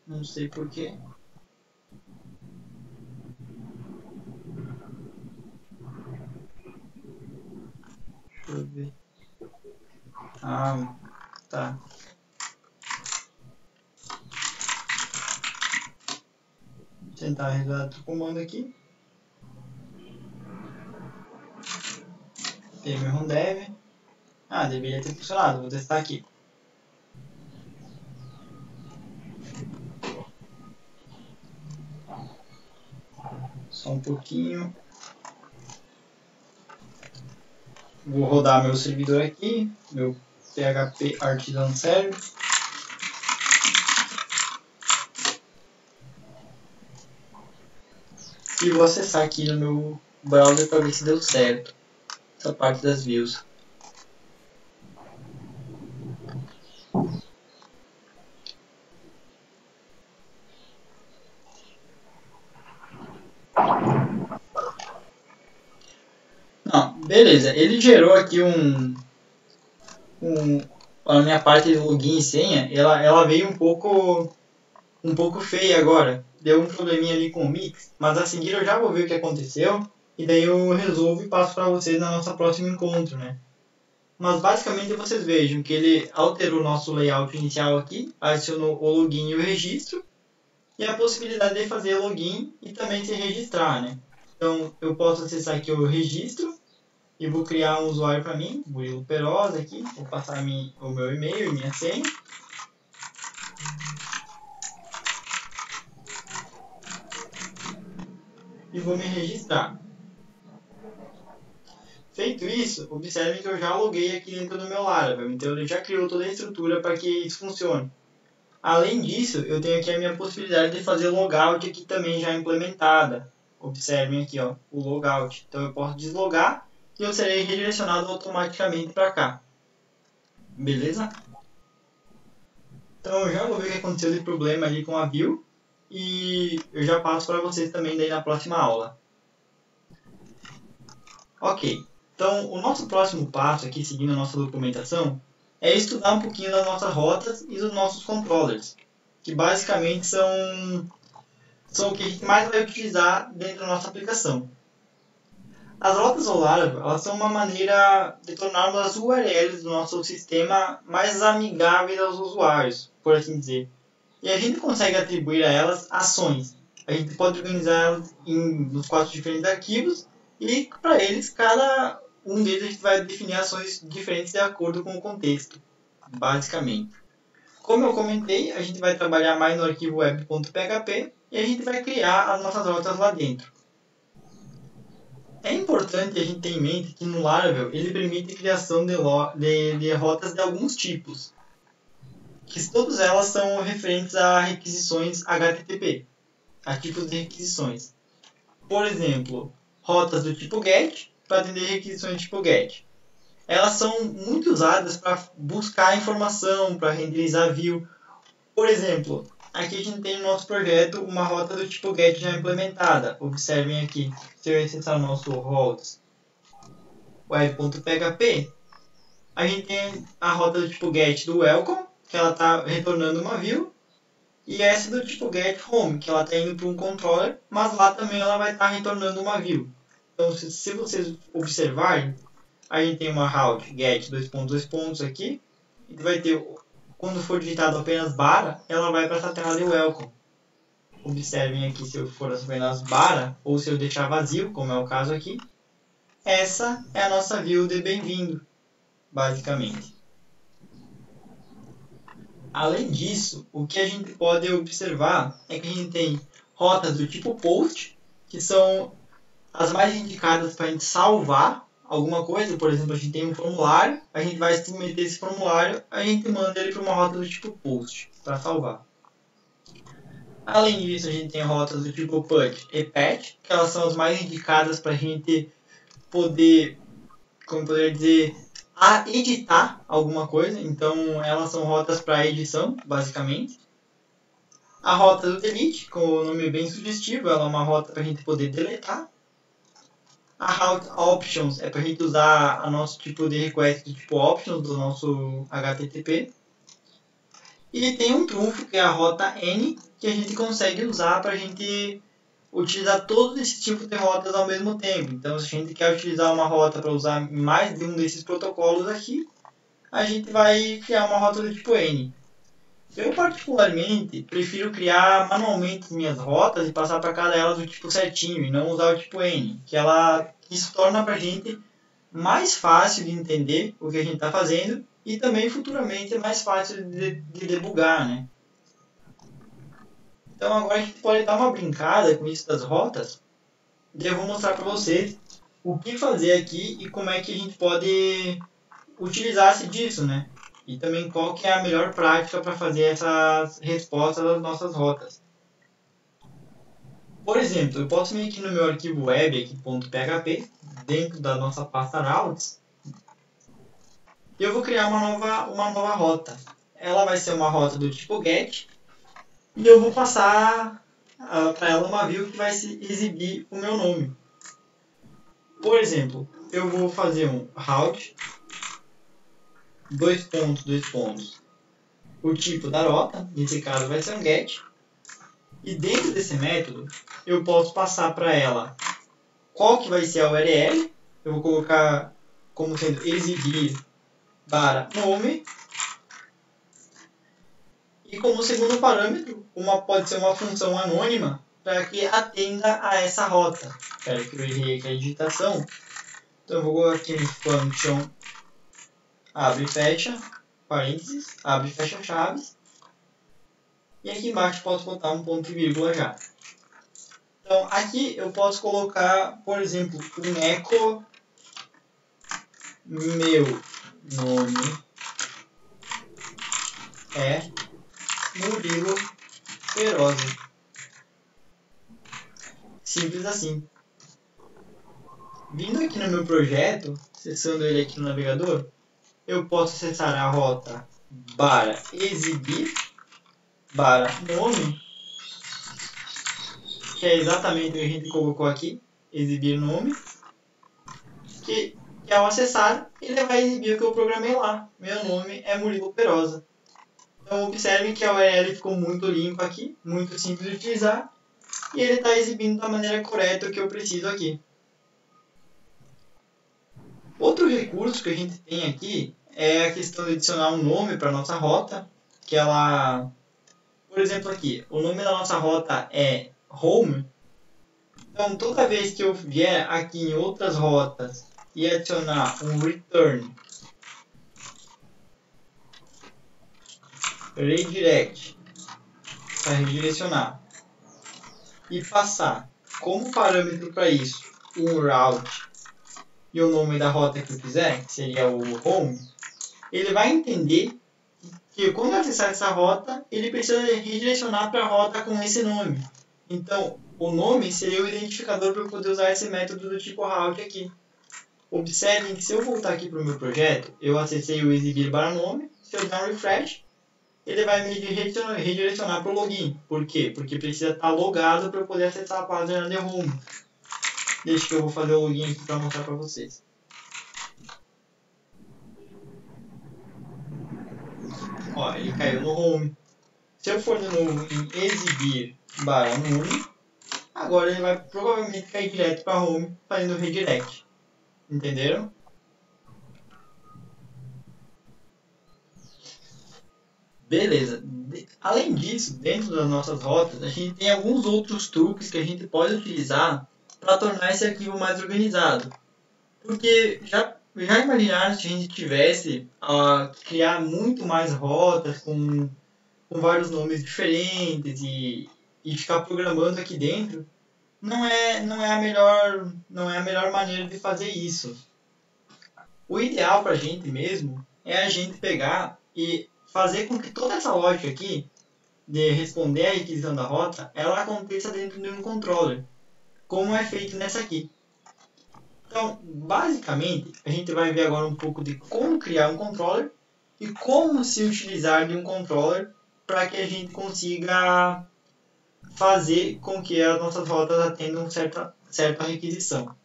não sei porquê. Deixa eu ver. Tá. Vou tentar resolver outro comando aqui. Npm dev. Deveria ter funcionado, vou testar aqui. Só um pouquinho. Vou rodar meu servidor aqui, meu PHP Artisan Server. E vou acessar aqui no meu browser para ver se deu certo essa parte das views. Beleza, ele gerou aqui a minha parte de login e senha, ela veio um pouco feia agora. Deu um probleminha ali com o mix, mas a seguir eu já vou ver o que aconteceu e daí eu resolvo e passo para vocês no nosso próximo encontro, né? Mas basicamente vocês vejam que ele alterou o nosso layout inicial aqui, adicionou o login e o registro e a possibilidade de fazer login e também se registrar, né? Então eu posso acessar aqui o registro e vou criar um usuário para mim, Murilo Perosa aqui, vou passar o meu e-mail e minha senha. E vou me registrar. Feito isso, observem que eu já loguei aqui dentro do meu Laravel, então ele já criou toda a estrutura para que isso funcione. Além disso, eu tenho aqui a minha possibilidade de fazer logout aqui também já implementada. Observem aqui, ó, o logout. Então eu posso deslogar e eu serei redirecionado automaticamente para cá. Beleza? Então eu já vou ver o que aconteceu de problema ali com a view e eu já passo para vocês também daí na próxima aula. Ok, Então, o nosso próximo passo aqui, seguindo a nossa documentação, é estudar um pouquinho das nossas rotas e dos nossos controllers, que basicamente são o que a gente mais vai utilizar dentro da nossa aplicação. As rotas ou Laravel, elas são uma maneira de tornarmos as URLs do nosso sistema mais amigáveis aos usuários, por assim dizer. E a gente consegue atribuir a elas ações. A gente pode organizar elas nos 4 diferentes arquivos e, para eles, cada um deles a gente vai definir ações diferentes de acordo com o contexto, basicamente. Como eu comentei, a gente vai trabalhar mais no arquivo web.php e a gente vai criar as nossas rotas lá dentro. É importante a gente ter em mente que no Laravel ele permite a criação de rotas de alguns tipos, que todas elas são referentes a requisições HTTP, a tipos de requisições. Por exemplo, rotas do tipo GET para atender requisições tipo GET. Elas são muito usadas para buscar informação, para renderizar view. Por exemplo, aqui a gente tem no nosso projeto uma rota do tipo GET já implementada. Observem aqui, se eu acessar o nosso routes web.php, a gente tem a rota do tipo GET do welcome, que ela está retornando uma view, e essa do tipo GET home, que ela está indo para um controller, mas lá também ela vai estar retornando uma view. Então, se vocês observarem, a gente tem uma route get 2.2 aqui, e vai ter, quando for digitado apenas bara, ela vai para essa tela de welcome. Observem aqui, se eu for apenas bara, ou se eu deixar vazio, como é o caso aqui, essa é a nossa view de bem-vindo, basicamente. Além disso, o que a gente pode observar é que a gente tem rotas do tipo post, que são as mais indicadas para a gente salvar alguma coisa. Por exemplo, a gente tem um formulário, a gente vai submeter esse formulário, a gente manda ele para uma rota do tipo post para salvar. Além disso, a gente tem rotas do tipo put e patch, que elas são as mais indicadas para a gente poder, como poderia dizer, editar alguma coisa. Então, elas são rotas para edição, basicamente. A rota do delete, com o nome bem sugestivo, ela é uma rota para a gente poder deletar. A route options é para a gente usar o nosso tipo de request do tipo options do nosso HTTP. E tem um trunfo, que é a rota N, que a gente consegue usar para a gente utilizar todos esses tipos de rotas ao mesmo tempo. Então, se a gente quer utilizar uma rota para usar mais de um desses protocolos aqui, a gente vai criar uma rota do tipo N. Eu, particularmente, prefiro criar manualmente minhas rotas e passar para cada elas do tipo certinho, e não usar o tipo N, que isso torna para a gente mais fácil de entender o que a gente está fazendo e também futuramente é mais fácil de debugar, né? Então agora a gente pode dar uma brincada com isso das rotas, e eu vou mostrar para vocês o que fazer aqui e como é que a gente pode utilizar-se disso, né? E também qual que é a melhor prática para fazer essas respostas às nossas rotas. Por exemplo, eu posso vir aqui no meu arquivo web, aqui.php, dentro da nossa pasta routes, e eu vou criar uma nova rota. Ela vai ser uma rota do tipo get, e eu vou passar para ela uma view que vai exibir o meu nome. Por exemplo, eu vou fazer um route, dois pontos, o tipo da rota, nesse caso vai ser um get, e dentro desse método eu posso passar para ela qual que vai ser a URL, eu vou colocar como sendo exibir para nome, e como segundo parâmetro, pode ser uma função anônima para que atenda a essa rota. Espera que eu errei aqui a digitação, então eu vou colocar aqui no function abre e fecha, parênteses, abre e fecha chaves. E aqui embaixo posso botar um ponto e vírgula já. Então aqui eu posso colocar, por exemplo, um echo meu nome é Murilo Perosa. Simples assim. Vindo aqui no meu projeto, acessando ele aqui no navegador, eu posso acessar a rota para exibir, para nome, que é exatamente o que a gente colocou aqui, exibir nome, que E ao acessar, ele vai exibir o que eu programei lá. Meu nome é Murilo Perosa. Então observem que a URL ficou muito limpa aqui, muito simples de utilizar. E ele está exibindo da maneira correta o que eu preciso aqui. Outro recurso que a gente tem aqui é a questão de adicionar um nome para a nossa rota. Que ela, por exemplo aqui, o nome da nossa rota é Home. Então toda vez que eu vier aqui em outras rotas e adicionar um return redirect para redirecionar e passar como parâmetro para isso um route e o nome da rota que eu quiser, que seria o home, ele vai entender que quando acessar essa rota, ele precisa redirecionar para a rota com esse nome. Então, o nome seria o identificador para eu poder usar esse método do tipo route aqui. Observem que se eu voltar aqui para o meu projeto, eu acessei o exibir para nome, se eu der um refresh, ele vai me redirecionar para o login. Por quê? Porque precisa estar logado para eu poder acessar a página de home. Deixa que eu vou fazer o login aqui para mostrar para vocês. Ó, ele caiu no home. Se eu for de novo em exibir barra nome, agora ele vai provavelmente cair direto para home fazendo redirect. Entenderam? Beleza. Além disso, dentro das nossas rotas, a gente tem alguns outros truques que a gente pode utilizar para tornar esse arquivo mais organizado. Porque já imaginaram se a gente tivesse criar muito mais rotas com vários nomes diferentes e ficar programando aqui dentro? Não é a melhor maneira de fazer isso. O ideal para a gente mesmo é a gente pegar e fazer com que toda essa lógica aqui de responder a requisição da rota, ela aconteça dentro de um controller, como é feito nessa aqui. Então, basicamente, a gente vai ver agora um pouco de como criar um controller e como se utilizar de um controller para que a gente consiga fazer com que as nossas rotas atendam certa requisição.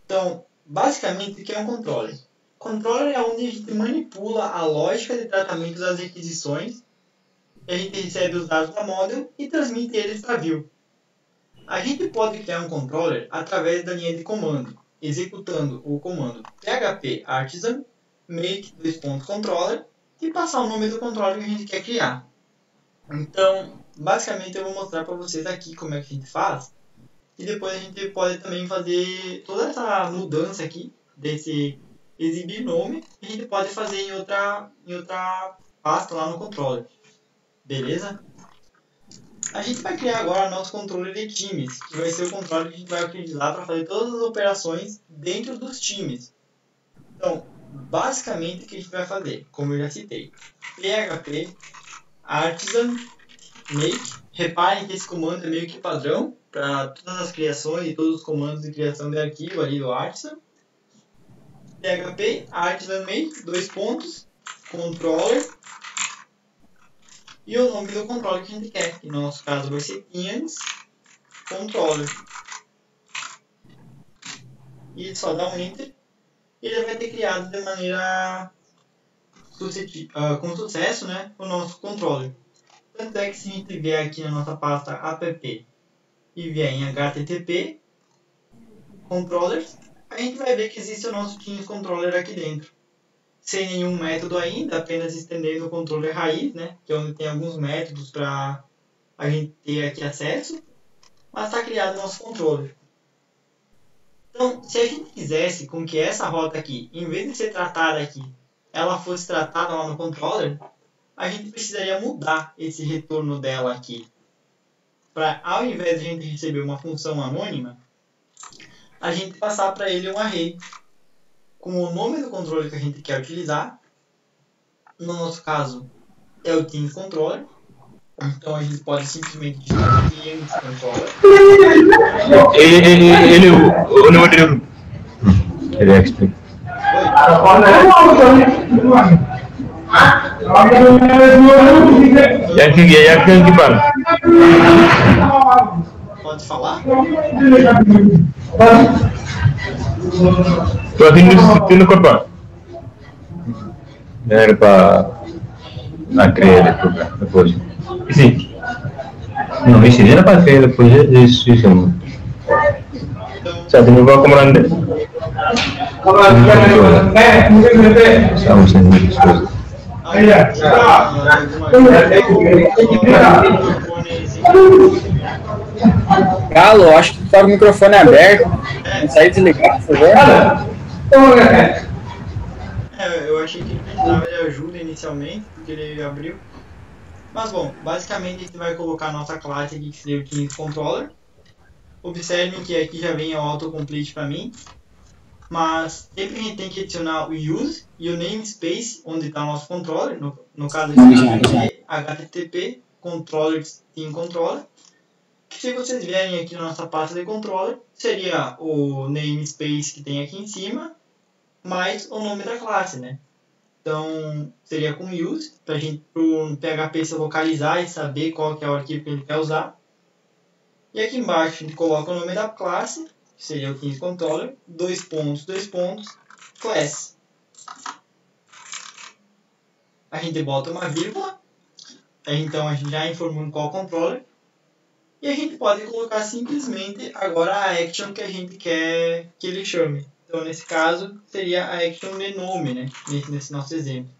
Então, basicamente, o que é um controller? Controller é onde a gente manipula a lógica de tratamento das requisições, a gente recebe os dados da model e transmite eles para view. A gente pode criar um controller através da linha de comando, executando o comando php artisan make controller e passar o nome do controller que a gente quer criar. Então, basicamente eu vou mostrar para vocês aqui como é que a gente faz. E depois a gente pode também fazer toda essa mudança aqui, desse exibir nome, a gente pode fazer em outra pasta lá no controller. Beleza? A gente vai criar agora nosso controller de times, que vai ser o controller que a gente vai utilizar para fazer todas as operações dentro dos times. Então, basicamente o que a gente vai fazer, como eu já citei, php artisan make. Reparem que esse comando é meio que padrão para todas as criações e todos os comandos de criação de arquivo ali do artisan. php artisan make controller e o nome do controller que a gente quer, que no nosso caso vai ser teams controller. E só dá um enter e ele vai ter criado de maneira com sucesso, né, o nosso controller. Tanto é que se a gente vier aqui na nossa pasta app e vier em http controllers, a gente vai ver que existe o nosso Teams Controller aqui dentro. Sem nenhum método ainda, apenas estendendo o controller raiz, né, que é onde tem alguns métodos para a gente ter aqui acesso, mas está criado o nosso controller. Então, se a gente quisesse com que essa rota aqui, em vez de ser tratada aqui, ela fosse tratada lá no controller, a gente precisaria mudar esse retorno dela aqui. Para, ao invés de a gente receber uma função anônima, a gente passar para ele um array com o nome do controller que a gente quer utilizar. No nosso caso, é o Teams Controller. Então a gente pode simplesmente digitar Teams Controller. Ele é expert. Pode falar? Estou assistindo o corpo. Era para a criar depois. Sim. Não, isso era para criar depois isso. Já tem uma comandante. Estamos sendo muitas coisas. Galo, acho que tu tá com o microfone aberto. Sai desligar, por favor. Eu achei que ele precisava de ajuda inicialmente, porque ele abriu. Mas bom, basicamente a gente vai colocar a nossa classe aqui, que seria o Teams Controller. Observem que aqui já vem o autocomplete para mim. Mas sempre a gente tem que adicionar o use e o namespace, onde está o nosso controller. No caso aqui, HTTP controller team controller. Que se vocês vierem aqui na nossa pasta de controller, seria o namespace que tem aqui em cima, mais o nome da classe, né? Então, seria com use, para o PHP se localizar e saber qual que é o arquivo que ele quer usar. E aqui embaixo a gente coloca o nome da classe, que seria o Teams Controller, dois pontos, class. A gente bota uma vírgula, então a gente já informou em qual controller. E a gente pode colocar simplesmente agora a action que a gente quer que ele chame. Então, nesse caso, seria a action de nome, né? Nesse nosso exemplo.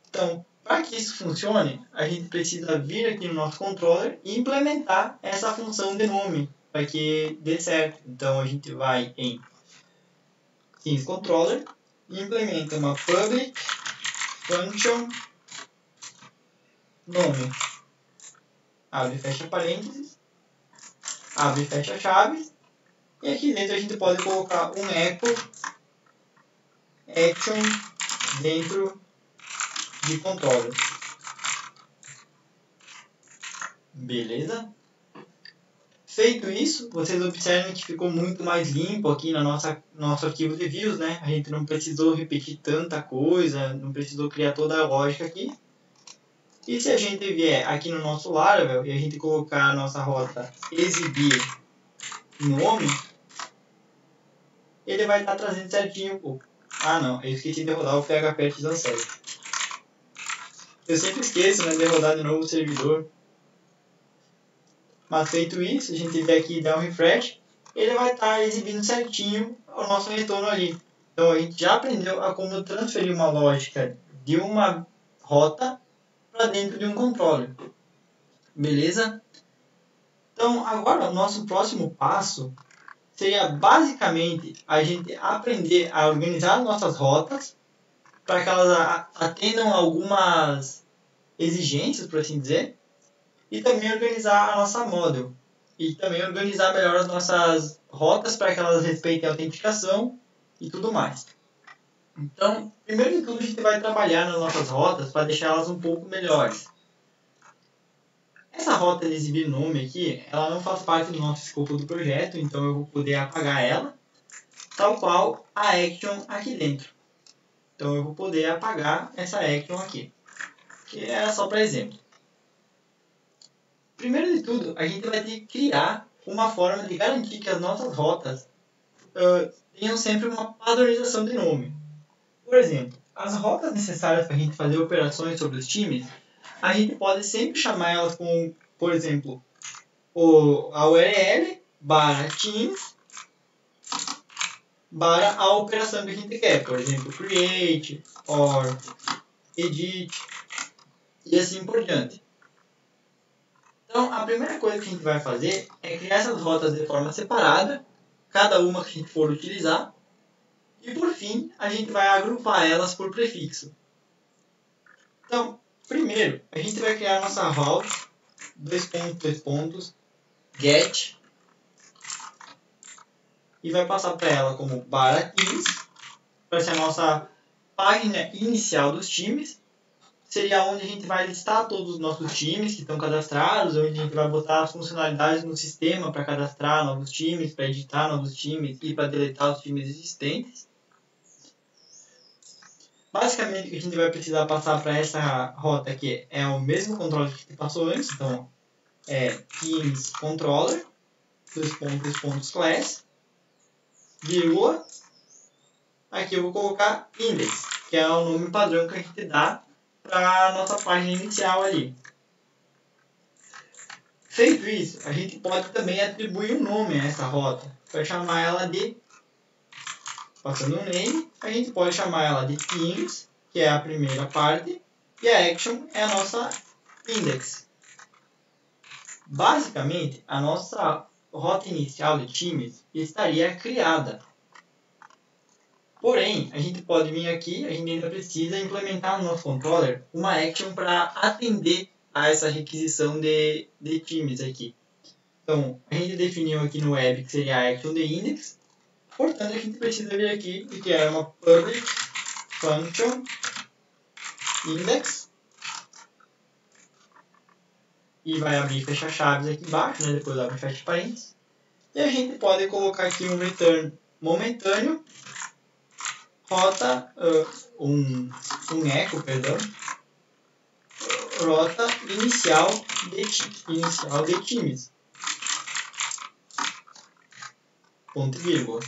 Então, para que isso funcione, a gente precisa vir aqui no nosso controller e implementar essa função de nome para que dê certo. Então, a gente vai em Teams Controller e implementa uma public function nome. Abre e fecha parênteses. Abre e fecha chaves. E aqui dentro a gente pode colocar um echo action dentro de controller. Beleza? Feito isso, vocês observam que ficou muito mais limpo aqui no nosso arquivo de views, né? A gente não precisou repetir tanta coisa, não precisou criar toda a lógica aqui. E se a gente vier aqui no nosso Laravel e a gente colocar a nossa rota exibir nome, ele vai estar trazendo certinho o... Ah não, eu esqueci de rodar o PHP Artisan Server. Eu sempre esqueço, né, de rodar de novo o servidor. Mas feito isso, a gente vier aqui e dar um refresh, ele vai estar exibindo certinho o nosso retorno ali. Então a gente já aprendeu a como transferir uma lógica de uma rota para dentro de um controller. Beleza? Então agora o nosso próximo passo seria basicamente a gente aprender a organizar as nossas rotas para que elas atendam algumas exigências, por assim dizer, e também organizar a nossa model e também organizar melhor as nossas rotas para que elas respeitem a autenticação e tudo mais. Então, primeiro de tudo, a gente vai trabalhar nas nossas rotas para deixar elas um pouco melhores. Essa rota de exibir nome aqui, ela não faz parte do nosso escopo do projeto, então eu vou poder apagar ela, tal qual a action aqui dentro. Então eu vou poder apagar essa action aqui, que é só para exemplo. Primeiro de tudo, a gente vai ter que criar uma forma de garantir que as nossas rotas tenham sempre uma padronização de nome. Por exemplo, as rotas necessárias para a gente fazer operações sobre os times, a gente pode sempre chamar elas com, por exemplo, a URL /teams a operação que a gente quer. Por exemplo, create, or, edit e assim por diante. Então, a primeira coisa que a gente vai fazer é criar essas rotas de forma separada, cada uma que a gente for utilizar. E por fim, a gente vai agrupar elas por prefixo. Então, primeiro, a gente vai criar a nossa route, get, e vai passar para ela como /teams, para ser a nossa página inicial dos times. Seria onde a gente vai listar todos os nossos times que estão cadastrados, onde a gente vai botar as funcionalidades no sistema para cadastrar novos times, para editar novos times e para deletar os times existentes. Basicamente, o que a gente vai precisar passar para essa rota aqui é o mesmo controller que a gente passou antes. Então, é Teams Controller, /class. vírgula, aqui eu vou colocar index, que é o nome padrão que a gente dá para a nossa página inicial ali. Feito isso, a gente pode também atribuir um nome a essa rota, para chamar ela de, passando um name, a gente pode chamar ela de themes, que é a primeira parte, e a action é a nossa index. Basicamente, a nossa rota inicial de times estaria criada. Porém, a gente pode vir aqui, a gente ainda precisa implementar no nosso controller uma action para atender a essa requisição de times aqui. Então, a gente definiu aqui no web que seria a action de index. Portanto, a gente precisa vir aqui e criar uma public function index. E vai abrir e fechar chaves aqui embaixo, né? Depois abre e fecha parênteses. E a gente pode colocar aqui um return momentâneo, rota, um echo, perdão, rota inicial de times. Ponto e vírgula.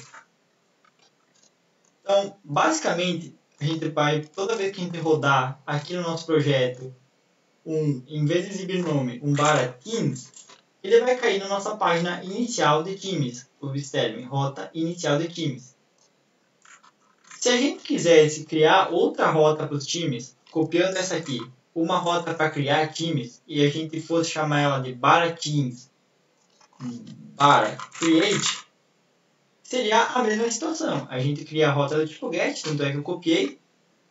Então, basicamente, a gente vai, toda vez que a gente rodar aqui no nosso projeto, em vez de exibir nome, um barra teams, ele vai cair na nossa página inicial de times, o termo, rota inicial de times. Se a gente quisesse criar outra rota para os times, copiando essa aqui, uma rota para criar times, e a gente fosse chamar ela de barra teams, barra create, seria a mesma situação. A gente cria a rota do tipo get, tanto é que eu copiei,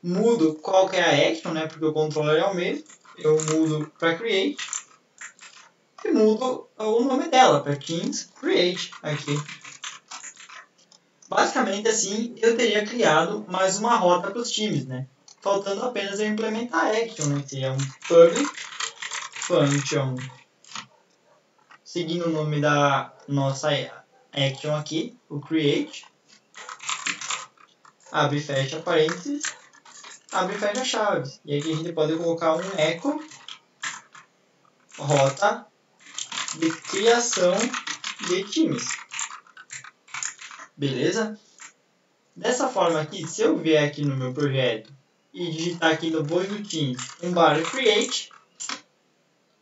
mudo qual que é a action, né, porque o controller é o mesmo, eu mudo para create e mudo o nome dela para teams create aqui. Basicamente assim eu teria criado mais uma rota para os times, né? Faltando apenas eu implementar a action, né? Que é um public function seguindo o nome da nossa action aqui, o create, abre e fecha parênteses, abre e fecha chaves. E aqui a gente pode colocar um echo rota de criação de times. Beleza? Dessa forma aqui, se eu vier aqui no meu projeto e digitar aqui no void do teams um barra create,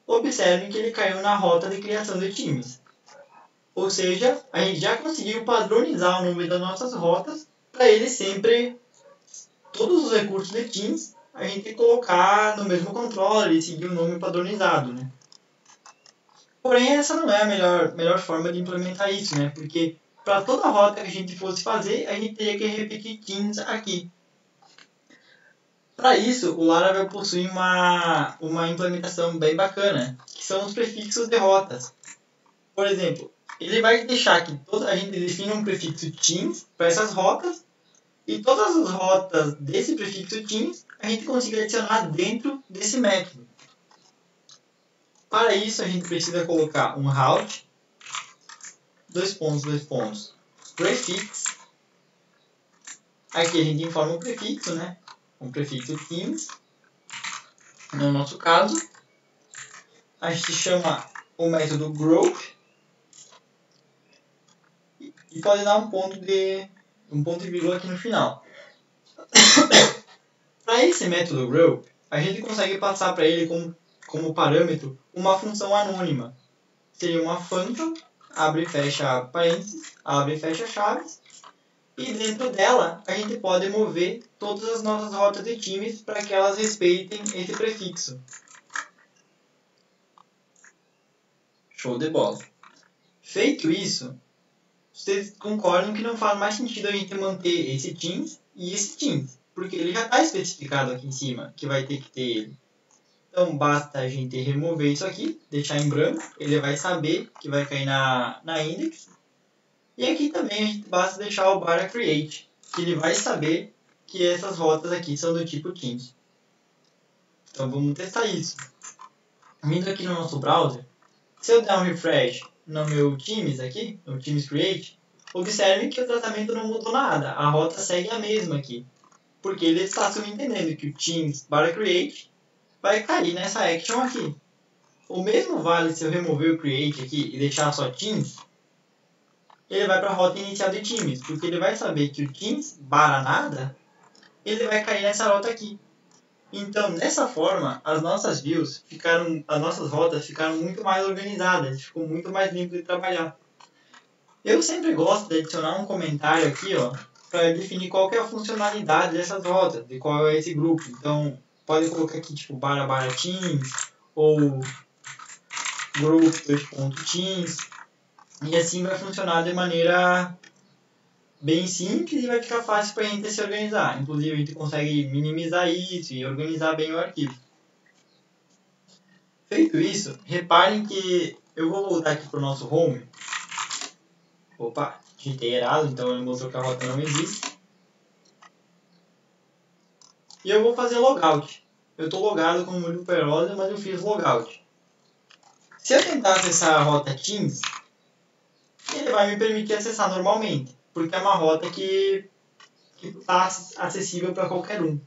observem que ele caiu na rota de criação de times. Ou seja, a gente já conseguiu padronizar o nome das nossas rotas para ele sempre, todos os recursos de teams, a gente colocar no mesmo controller e seguir o nome padronizado, né? Porém, essa não é a melhor forma de implementar isso, né? Porque para toda rota que a gente fosse fazer, a gente teria que repetir teams aqui. Para isso, o Laravel possui uma implementação bem bacana, que são os prefixos de rotas. Por exemplo, ele vai deixar que a gente define um prefixo teams para essas rotas, e todas as rotas desse prefixo teams a gente consiga adicionar dentro desse método. Para isso, a gente precisa colocar um route, dois pontos, prefix. Aqui a gente informa o prefixo, né? Um prefixo teams. No nosso caso, a gente chama o método group e pode dar um ponto e vírgula aqui no final. Para esse método group, a gente consegue passar para ele como parâmetro uma função anônima. Seria uma function, abre e fecha parênteses, abre e fecha chaves, e dentro dela a gente pode mover todas as nossas rotas de times para que elas respeitem esse prefixo. Show de bola. Feito isso, vocês concordam que não faz mais sentido a gente manter esse teams e esse teams, porque ele já está especificado aqui em cima que vai ter que ter ele. Então basta a gente remover isso aqui, deixar em branco, ele vai saber que vai cair na index. E aqui também a gente basta deixar o barra create, que ele vai saber que essas rotas aqui são do tipo teams. Então vamos testar isso. Vindo aqui no nosso browser, se eu der um refresh no meu teams aqui, no teams create, observe que o tratamento não mudou nada, a rota segue a mesma aqui. Porque ele está subentendendo que o teams barra create vai cair nessa action aqui. O mesmo vale se eu remover o create aqui e deixar só teams. ele vai para a rota inicial de times, porque ele vai saber que o teams barra nada, ele vai cair nessa rota aqui. Então, dessa forma, as nossas views as nossas rotas ficaram muito mais organizadas, ficou muito mais limpo de trabalhar. Eu sempre gosto de adicionar um comentário aqui, ó, para definir qual que é a funcionalidade dessas rotas, de qual é esse grupo. Então, pode colocar aqui tipo barra teams ou group.teams, e assim vai funcionar de maneira bem simples e vai ficar fácil para a gente se organizar. Inclusive, a gente consegue minimizar isso e organizar bem o arquivo. Feito isso, reparem que eu vou voltar aqui para o nosso home. Opa, digitei errado, então ele mostrou que a rota não existe. E eu vou fazer logout. Eu estou logado com o Murilo Perosa, mas eu fiz logout. Se eu tentar acessar a rota Teams, ele vai me permitir acessar normalmente, porque é uma rota que está acessível para qualquer um.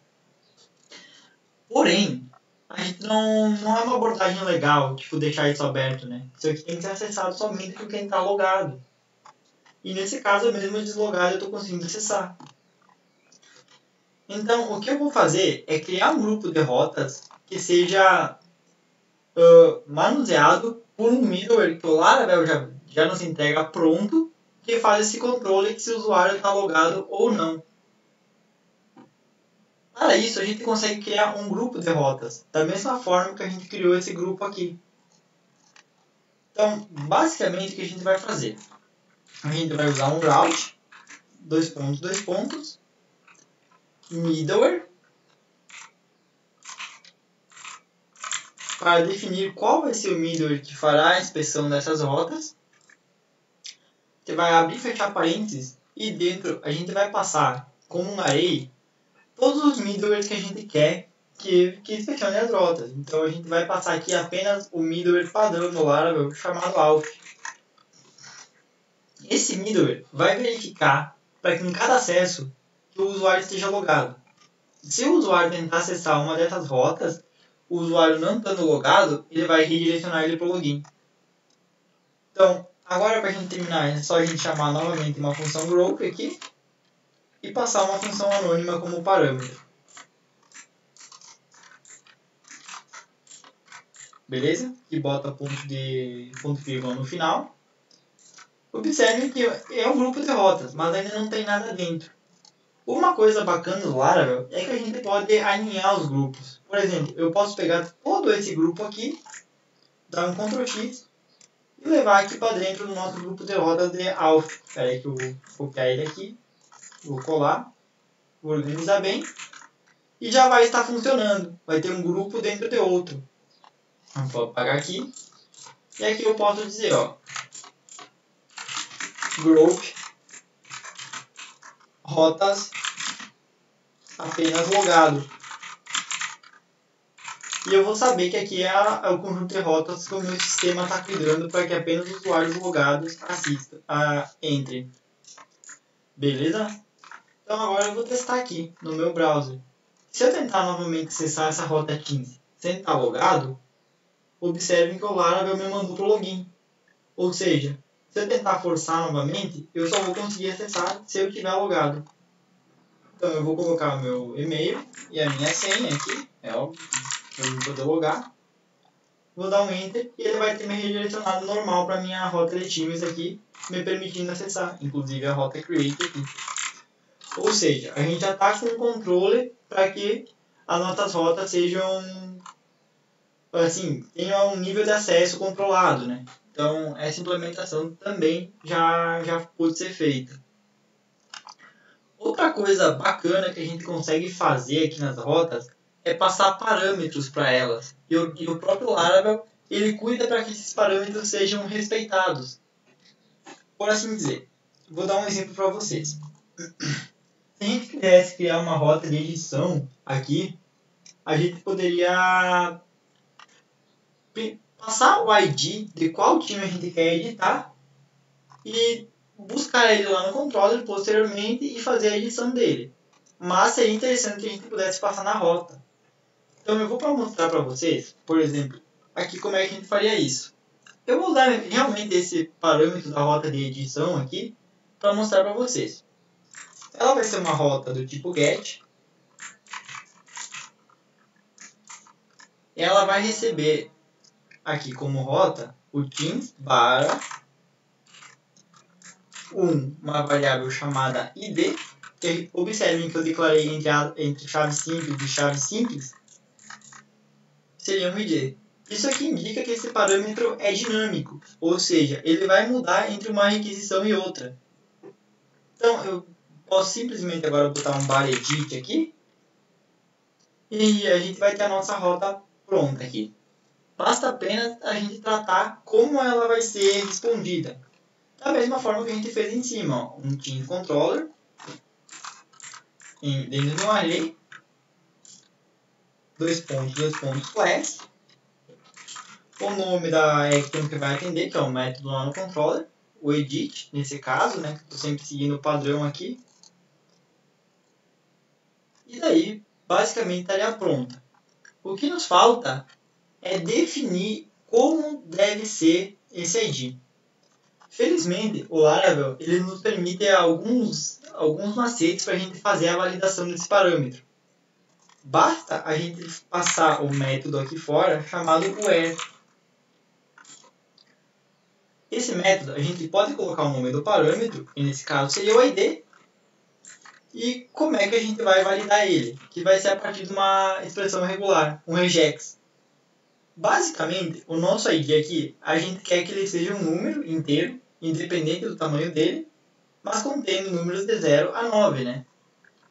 Porém, a gente não é uma abordagem legal, tipo, deixar isso aberto, né? Isso aqui tem que ser acessado somente por quem está logado. E nesse caso, mesmo deslogado, eu estou conseguindo acessar. Então, o que eu vou fazer é criar um grupo de rotas que seja manuseado por um middleware que o Laravel já nos entrega pronto, que faz esse controle de se o usuário está logado ou não. Para isso, a gente consegue criar um grupo de rotas, da mesma forma que a gente criou esse grupo aqui. Então, basicamente, o que a gente vai fazer? A gente vai usar um route, middleware, para definir qual vai ser o middleware que fará a inspeção dessas rotas. Você vai abrir e fechar parênteses e dentro a gente vai passar como um array todos os middlewares que a gente quer que inspecione as rotas. Então a gente vai passar aqui apenas o middleware padrão do Laravel chamado auth. Esse middleware vai verificar para que em cada acesso que o usuário esteja logado. Se o usuário tentar acessar uma dessas rotas, o usuário não estando logado, ele vai redirecionar ele para o login. Então, agora para a gente terminar, é só a gente chamar novamente uma função group aqui e passar uma função anônima como parâmetro. Beleza? E bota ponto vírgula no final. Observem que é um grupo de rotas, mas ainda não tem nada dentro. Uma coisa bacana do Laravel é que a gente pode alinhar os grupos. Por exemplo, eu posso pegar todo esse grupo aqui, dar um Ctrl X e levar aqui para dentro do nosso grupo de rotas de auth. Espera aí que eu vou copiar ele aqui, vou colar, vou organizar bem e já vai estar funcionando. Vai ter um grupo dentro de outro. Vou apagar aqui e aqui eu posso dizer, ó, group rotas apenas logado. E eu vou saber que aqui é o conjunto de rotas que o meu sistema está cuidando para que apenas usuários logados entrem. Beleza? Então agora eu vou testar aqui no meu browser. Se eu tentar novamente acessar essa rota 15 sem estar logado, observem que o Laravel me mandou para o login. Ou seja, se eu tentar forçar novamente, eu só vou conseguir acessar se eu estiver logado. Então eu vou colocar o meu e-mail e a minha senha aqui, é óbvio, para eu poder logar. Vou dar um Enter e ele vai ter me redirecionado normal para a minha rota de times aqui, me permitindo acessar, inclusive a rota Create aqui. Ou seja, a gente já está com um controle para que as nossas rotas sejam, assim, tenham um nível de acesso controlado, né? Então, essa implementação também já pode ser feita. Outra coisa bacana que a gente consegue fazer aqui nas rotas é passar parâmetros para elas. E o próprio Laravel, ele cuida para que esses parâmetros sejam respeitados. Por assim dizer, vou dar um exemplo para vocês. Se a gente quisesse criar uma rota de edição aqui, a gente poderia passar o ID de qual time a gente quer editar e buscar ele lá no controller posteriormente e fazer a edição dele. Mas seria interessante que a gente pudesse passar na rota. Então eu vou mostrar para vocês, por exemplo, aqui como é que a gente faria isso. Eu vou usar realmente esse parâmetro da rota de edição aqui para mostrar para vocês. Ela vai ser uma rota do tipo GET. Ela vai receber aqui como rota o teams barra uma variável chamada id, que observem que eu declarei entre chave simples e chave simples, seria um id. Isso aqui indica que esse parâmetro é dinâmico, ou seja, ele vai mudar entre uma requisição e outra. Então, eu posso simplesmente agora botar um bar edit aqui, e a gente vai ter a nossa rota pronta aqui. Basta apenas a gente tratar como ela vai ser respondida. Da mesma forma que a gente fez em cima, ó, um team controller dentro de um array, class, o nome da action que vai atender, que é o método lá no controller, o edit, nesse caso, né, que estou sempre seguindo o padrão aqui. E daí, basicamente, estaria pronta. O que nos falta é definir como deve ser esse ID. Felizmente, o Laravel ele nos permite alguns macetes para a gente fazer a validação desse parâmetro. Basta a gente passar o método aqui fora chamado where. Esse método a gente pode colocar o nome do parâmetro, que nesse caso seria o ID, e como é que a gente vai validar ele, que vai ser a partir de uma expressão regular, um regex. Basicamente, o nosso ID aqui, a gente quer que ele seja um número inteiro, independente do tamanho dele, mas contendo números de 0 a 9, né?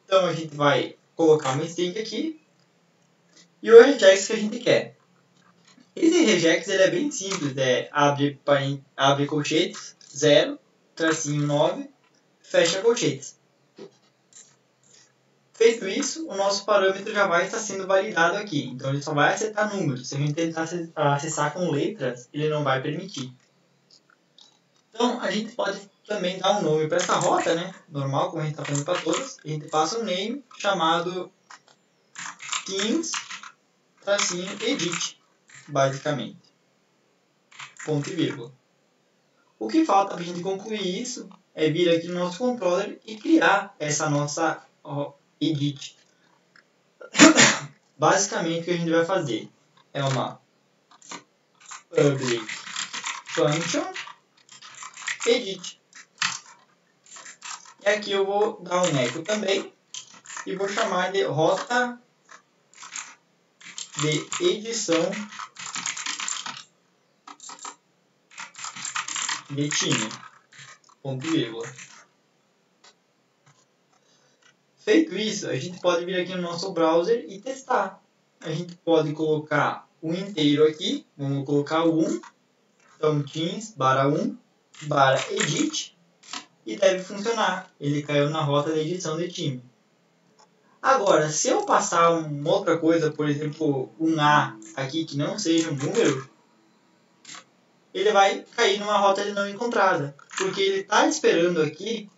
Então a gente vai colocar uma string aqui e o regex que a gente quer. Esse regex ele é bem simples, abre colchetes, 0, tracinho 9, fecha colchetes. Feito isso, o nosso parâmetro já vai estar sendo validado aqui. Então ele só vai aceitar números. Se a gente tentar acessar com letras, ele não vai permitir. Então a gente pode também dar um nome para essa rota, né? Normal, como a gente está fazendo para todas. A gente passa um name chamado teams-edit, basicamente. Ponto e vírgula. O que falta para a gente concluir isso é vir aqui no nosso controller e criar essa nossa edit. Basicamente o que a gente vai fazer é uma public function edit. E aqui eu vou dar um echo também e vou chamar de rota de edição de time. Ponto e vírgula. Feito isso, a gente pode vir aqui no nosso browser e testar. A gente pode colocar um inteiro aqui, vamos colocar o 1, então teams barra 1 barra edit, e deve funcionar. Ele caiu na rota de edição de time. Agora, se eu passar uma outra coisa, por exemplo, um A aqui que não seja um número, ele vai cair numa rota de não encontrada, porque ele está esperando aqui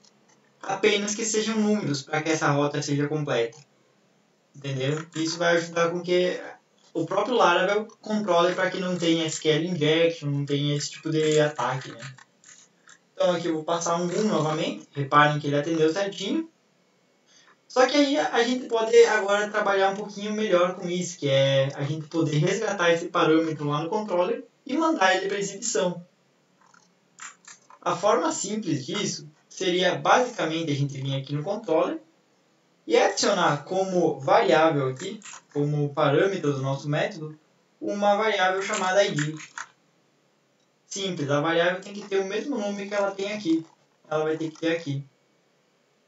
apenas que sejam números para que essa rota seja completa. Entendeu? Isso vai ajudar com que o próprio Laravel controle para que não tenha SQL injection, não tenha esse tipo de ataque, né? Então aqui eu vou passar um 1 novamente. Reparem que ele atendeu certinho. Só que aí a gente pode agora trabalhar um pouquinho melhor com isso, que é a gente poder resgatar esse parâmetro lá no controller e mandar ele para exibição. A forma simples disso seria basicamente a gente vir aqui no controller e adicionar como variável aqui, como parâmetro do nosso método, uma variável chamada ID. Simples, a variável tem que ter o mesmo nome que ela tem aqui. Ela vai ter que ter aqui.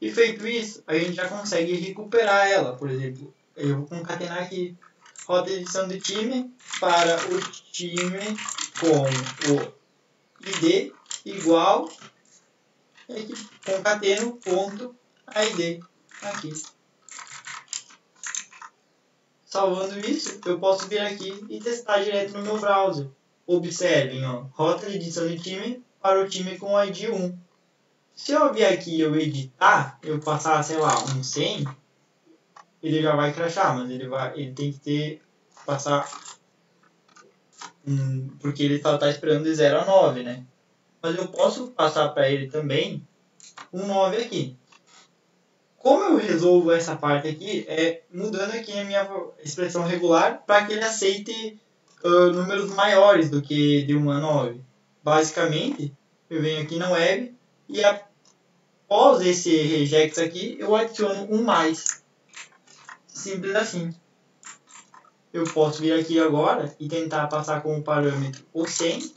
E feito isso, a gente já consegue recuperar ela. Por exemplo, eu vou concatenar aqui rota de edição de time para o time com o ID igual e aqui concateno ponto ID aqui. Salvando isso, eu posso vir aqui e testar direto no meu browser. Observem, ó, rota de edição de time para o time com o ID 1. Se eu vir aqui e eu editar, eu passar, sei lá, um 100, ele já vai crashar, mas ele tem que passar porque ele só está esperando de 0 a 9, né? Mas eu posso passar para ele também um 9 aqui. Como eu resolvo essa parte aqui é mudando aqui a minha expressão regular para que ele aceite números maiores do que de 1 a 9. Basicamente, eu venho aqui na web e após esse regex aqui, eu adiciono um mais. Simples assim. Eu posso vir aqui agora e tentar passar como parâmetro o 100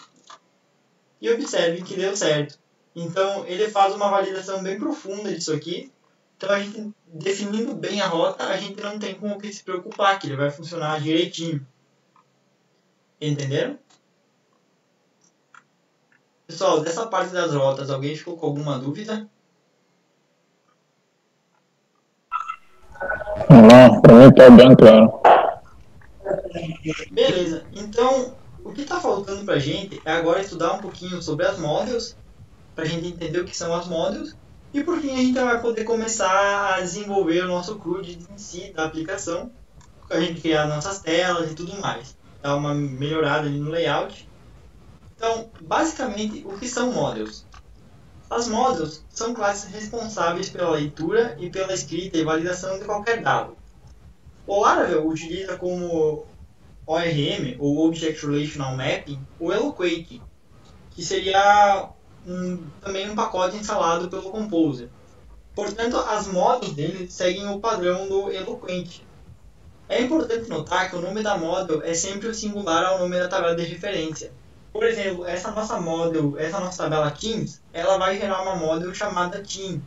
e observe que deu certo. Então, ele faz uma validação bem profunda disso aqui. Então, a gente, definindo bem a rota, a gente não tem com o que se preocupar, que ele vai funcionar direitinho. Entenderam? Pessoal, dessa parte das rotas, alguém ficou com alguma dúvida? Não, para mim está bem claro. Beleza, então o que está faltando para a gente é agora estudar um pouquinho sobre as models, para a gente entender o que são as models, e por fim a gente vai poder começar a desenvolver o nosso CRUD em si da aplicação, a gente criar nossas telas e tudo mais, dar uma melhorada ali no layout. Então, basicamente, o que são models? As models são classes responsáveis pela leitura e pela escrita e validação de qualquer dado. O Laravel utiliza como ORM, ou Object Relational Mapping, o Eloquate, que seria também um pacote instalado pelo Composer. Portanto, as models dele seguem o padrão do Eloquate. É importante notar que o nome da model é sempre o singular ao nome da tabela de referência. Por exemplo, essa nossa tabela Teams, ela vai gerar uma model chamada Team.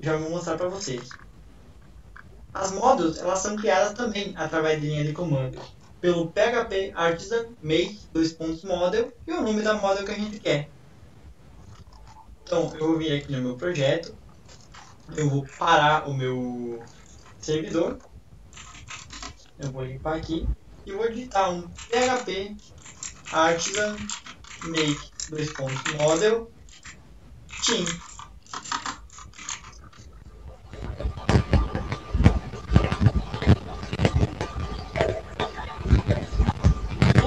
Já vou mostrar para vocês. As models, elas são criadas também através de linha de comando, pelo PHP Artisan make model e o nome da model que a gente quer. Então, eu vou vir aqui no meu projeto, eu vou parar o meu servidor, eu vou limpar aqui e vou digitar um PHP Artisan make model team.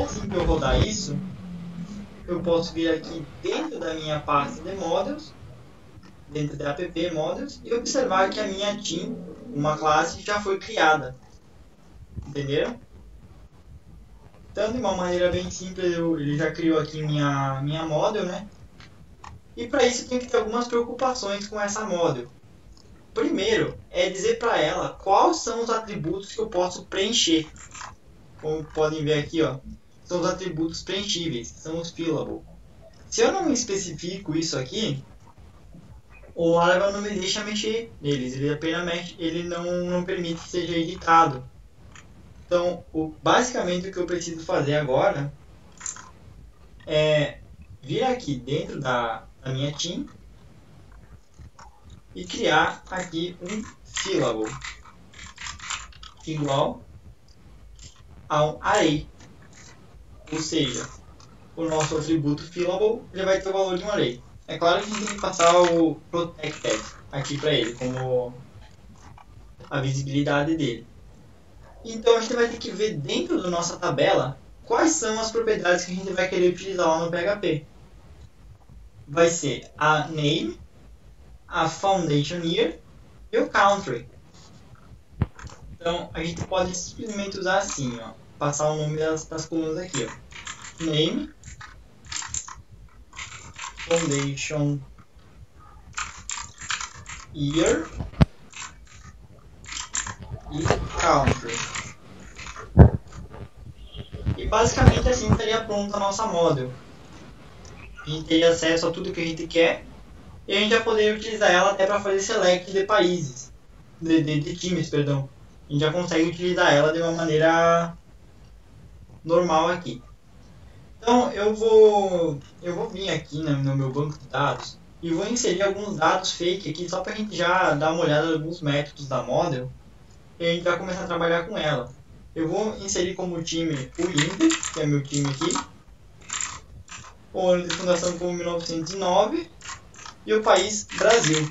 Assim que eu rodar isso, eu posso vir aqui dentro da minha pasta de models, dentro da app models, e observar que a minha team, uma classe, já foi criada. Entenderam? Então, de uma maneira bem simples, ele já criou aqui minha model, né? E para isso tem que ter algumas preocupações com essa model. Primeiro, é dizer para ela quais são os atributos que eu posso preencher. Como podem ver aqui, ó, são os atributos preenchíveis, são os fillable. Se eu não especifico isso aqui, o Laravel não me deixa mexer neles, ele não permite que seja editado. Então, basicamente o que eu preciso fazer agora é vir aqui dentro da minha team e criar aqui um fillable igual a um array. Ou seja, o nosso atributo fillable ele vai ter o valor de um array. É claro que a gente tem que passar o protected aqui para ele, como a visibilidade dele. Então a gente vai ter que ver dentro da nossa tabela quais são as propriedades que a gente vai querer utilizar lá no PHP. Vai ser a name, a foundation year e o country. Então a gente pode simplesmente usar assim, ó, passar o nome das colunas aqui, ó. Name, foundation year e country. E basicamente assim estaria pronta a nossa model. A gente teria acesso a tudo que a gente quer e a gente já poderia utilizar ela até para fazer select de países, de times, perdão. A gente já consegue utilizar ela de uma maneira normal aqui. Então eu vou vir aqui no meu banco de dados e vou inserir alguns dados fake aqui só para a gente já dar uma olhada em alguns métodos da model e a gente vai começar a trabalhar com ela. Eu vou inserir como time o Inter, que é meu time aqui, o ano de fundação como 1909 e o país Brasil.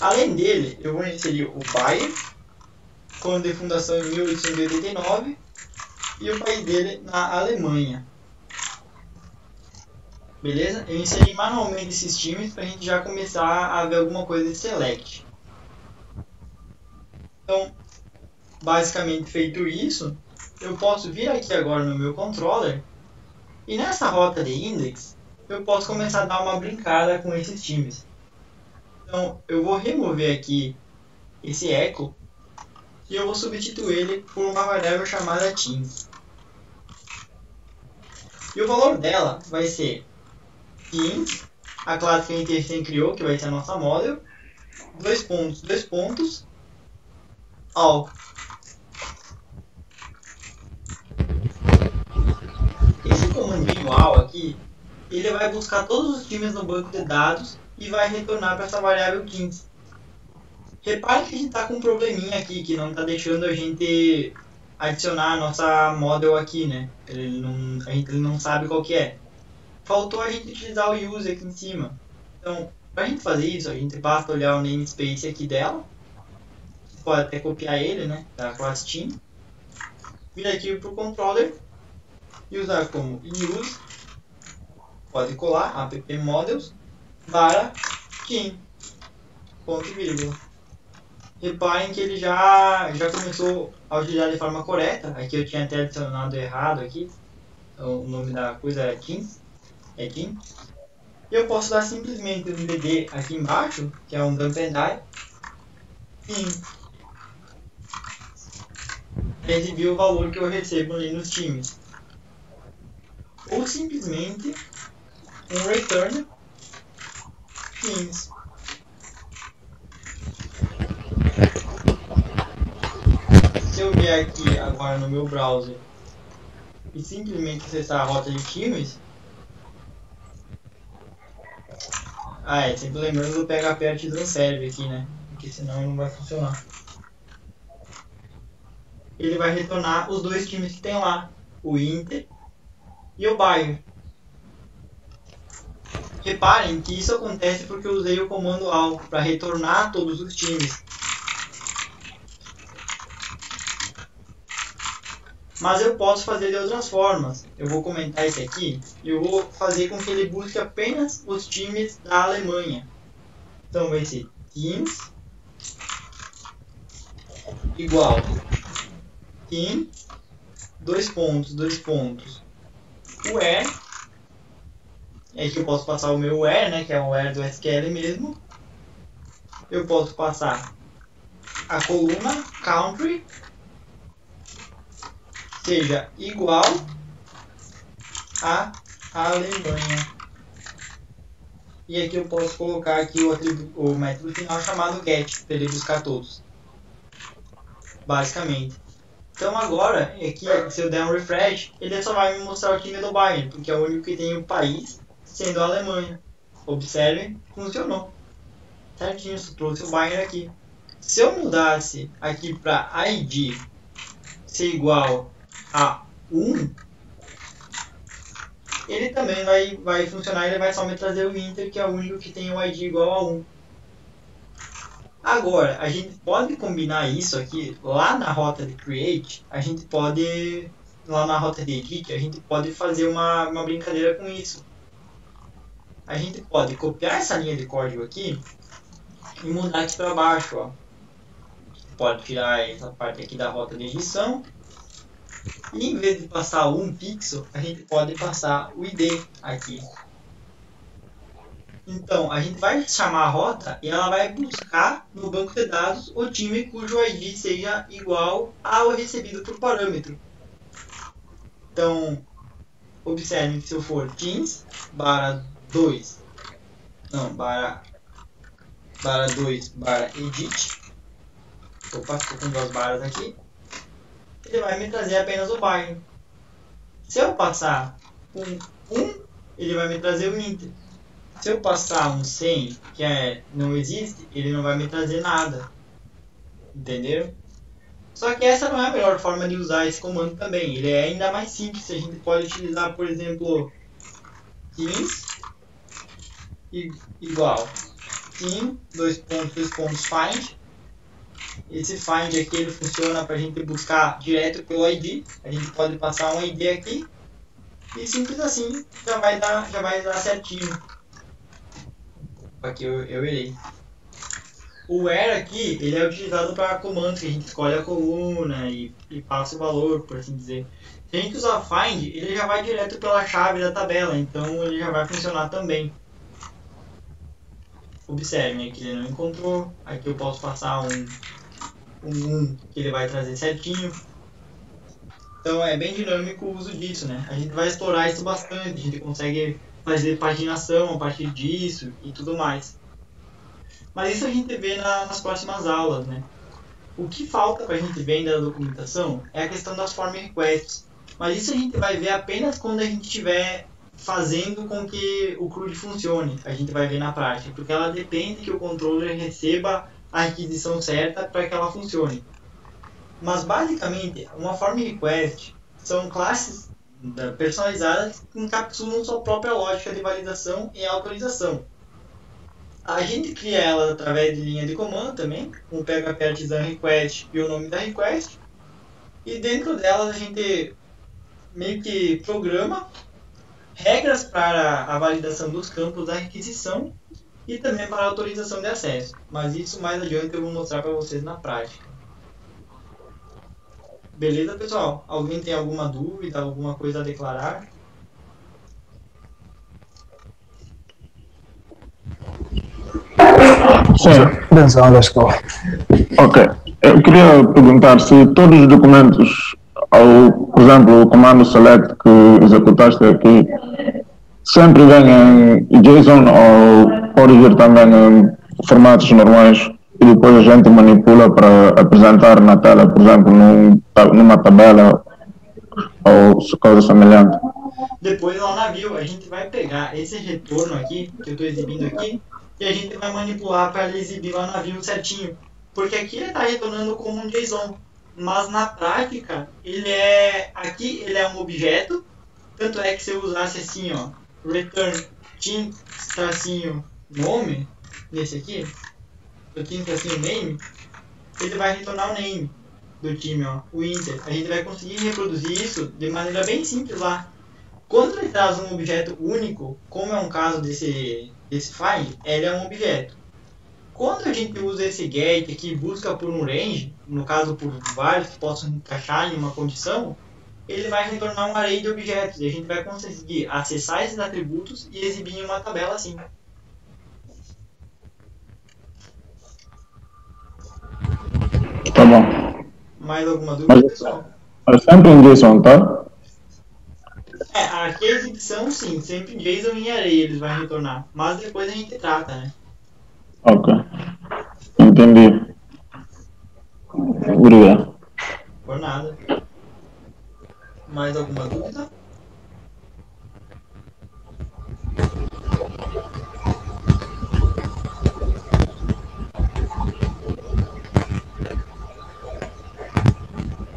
Além dele, eu vou inserir o Bayer, com ano de fundação em 1889 e o país dele na Alemanha. Beleza? Eu inseri manualmente esses times para a gente já começar a ver alguma coisa de select. Então, basicamente feito isso, eu posso vir aqui agora no meu controller e nessa rota de index eu posso começar a dar uma brincada com esses times. Então, eu vou remover aqui esse echo e eu vou substituir ele por uma variável chamada teams. E o valor dela vai ser teams, a classe que a gente recém criou, que vai ser a nossa model, dois pontos, all. Esse comandinho all aqui, ele vai buscar todos os times no banco de dados e vai retornar para essa variável teams. Repare que a gente está com um probleminha aqui, que não está deixando a gente adicionar a nossa model aqui, né? Ele não sabe qual que é. Faltou a gente utilizar o use aqui em cima. Então, para a gente fazer isso, a gente basta olhar o namespace aqui dela. Você pode até copiar ele, né? Da classe team. Vir aqui para o controller e usar como use. Pode colar app models para team. Ponto e vírgula. Reparem que ele já começou a utilizar de forma correta. Aqui eu tinha até adicionado errado aqui. O nome da coisa é teams. É team. E eu posso dar simplesmente um dd aqui embaixo, que é um dump and die, team. Para exibir o valor que eu recebo ali nos times. Ou simplesmente um return teams. Se eu vier aqui agora no meu browser e simplesmente acessar a rota de times, sempre lembrando do PHP Artisan Server aqui, né? Porque senão não vai funcionar. Ele vai retornar os dois times que tem lá, o Inter e o Bayern. Reparem que isso acontece porque eu usei o comando all para retornar todos os times. Mas eu posso fazer de outras formas. Eu vou comentar esse aqui e eu vou fazer com que ele busque apenas os times da Alemanha. Então vai ser teams igual team, dois pontos, where. E aqui eu posso passar o meu where, né, que é o where do SQL mesmo. Eu posso passar a coluna country seja igual a Alemanha. E aqui eu posso colocar aqui o método final chamado get, para ele buscar todos. Basicamente. Então agora, aqui, se eu der um refresh, ele só vai me mostrar o time do Bayern, porque é o único que tem o país, sendo a Alemanha. Observem, funcionou. Certinho, só trouxe o Bayern aqui. Se eu mudasse aqui para ID ser igual a 1, ele também vai funcionar, ele vai só me trazer o Inter, que é o único que tem o ID igual a 1. Agora, a gente pode combinar isso aqui, lá na rota de create, lá na rota de edit, a gente pode fazer uma brincadeira com isso. A gente pode copiar essa linha de código aqui e mudar aqui para baixo, ó. Pode tirar essa parte aqui da rota de edição. E em vez de passar um pixel, a gente pode passar o ID aqui. Então, a gente vai chamar a rota e ela vai buscar no banco de dados o time cujo ID seja igual ao recebido por parâmetro. Então, observem que se eu for teams /2 /edit, opa, estou com duas barras aqui, ele vai me trazer apenas o Bayern. Se eu passar um 1, ele vai me trazer o Inter. Se eu passar um 100, que não existe, ele não vai me trazer nada. Entenderam? Só que essa não é a melhor forma de usar esse comando também. Ele é ainda mais simples. A gente pode utilizar, por exemplo, teams igual team, dois pontos, find, esse find aqui ele funciona para a gente buscar direto pelo ID. A gente pode passar um ID aqui e simples assim já vai dar certinho. Aqui eu errei. O where aqui ele é utilizado para comandos que a gente escolhe a coluna e passa o valor, por assim dizer. Se a gente usar find, ele já vai direto pela chave da tabela, então ele já vai funcionar também. Observem, aqui ele não encontrou, aqui eu posso passar um que ele vai trazer certinho. Então é bem dinâmico o uso disso, né? A gente vai explorar isso bastante, a gente consegue fazer paginação a partir disso e tudo mais. Mas isso a gente vê nas próximas aulas, né? O que falta para a gente ver ainda da documentação é a questão das form requests. Mas isso a gente vai ver apenas quando a gente estiver fazendo com que o CRUD funcione. A gente vai ver na prática, porque ela depende que o controller receba a requisição certa para que ela funcione. Mas basicamente, uma form request são classes personalizadas que encapsulam sua própria lógica de validação e autorização. A gente cria ela através de linha de comando também, com o PHP Artisan Request e o nome da request. E dentro delas a gente meio que programa regras para a validação dos campos da requisição e também para a autorização de acesso. Mas isso mais adiante eu vou mostrar para vocês na prática. Beleza, pessoal? Alguém tem alguma dúvida, alguma coisa a declarar? Sim. Ok. Eu queria perguntar se todos os documentos, por exemplo, o comando select que executaste aqui, sempre vem em JSON ou pode vir também em formatos normais e depois a gente manipula para apresentar na tela, por exemplo, numa tabela ou coisa semelhante? Depois lá na view a gente vai pegar esse retorno aqui, que eu estou exibindo aqui, e a gente vai manipular para ele exibir lá na view certinho. Porque aqui ele está retornando como um JSON, mas na prática aqui ele é um objeto, tanto é que se eu usasse assim, ó, return team tracinho nome, nesse aqui, o team tracinho name, ele vai retornar o name do time, ó, o Inter. A gente vai conseguir reproduzir isso de maneira bem simples lá. Quando ele traz um objeto único, como é um caso desse file, ele é um objeto. Quando a gente usa esse get aqui e busca por um range, no caso por vários que possam encaixar em uma condição, ele vai retornar um array de objetos e a gente vai conseguir acessar esses atributos e exibir em uma tabela assim. Tá bom. Mais alguma dúvida, pessoal? É sempre em JSON, tá? Aqui a exibição sim, sempre em JSON e em array eles vão retornar, mas depois a gente trata, né? Ok. Entendi. Obrigado. Por nada. Mais alguma dúvida?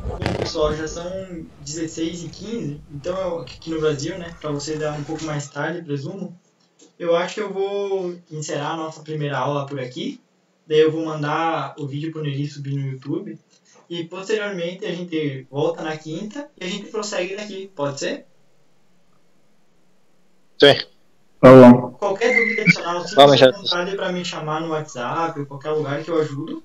Bom, pessoal, já são 16h15, então aqui no Brasil, né, para vocês dar um pouco mais tarde, presumo, eu acho que eu vou encerrar a nossa primeira aula por aqui, daí eu vou mandar o vídeo para o Neri subir no YouTube, e posteriormente a gente volta na quinta e a gente prossegue daqui, pode ser? Sim. Tá bom. Qualquer dúvida adicional, sinta-se à vontade para me chamar no WhatsApp ou qualquer lugar que eu ajudo.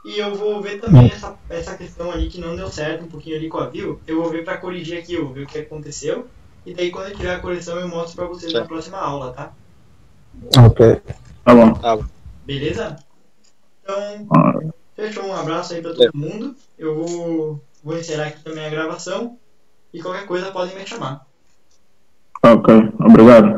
E eu vou ver também essa questão ali que não deu certo, um pouquinho ali com a view. Eu vou ver para corrigir aqui, eu vou ver o que aconteceu. E daí quando eu tiver a correção eu mostro para vocês na próxima aula, tá? Ok. Tá bom. Tá bom. Beleza? Então, fechou, um abraço aí para todo mundo. Eu vou encerrar aqui também a gravação. E qualquer coisa podem me chamar. Ok, obrigado.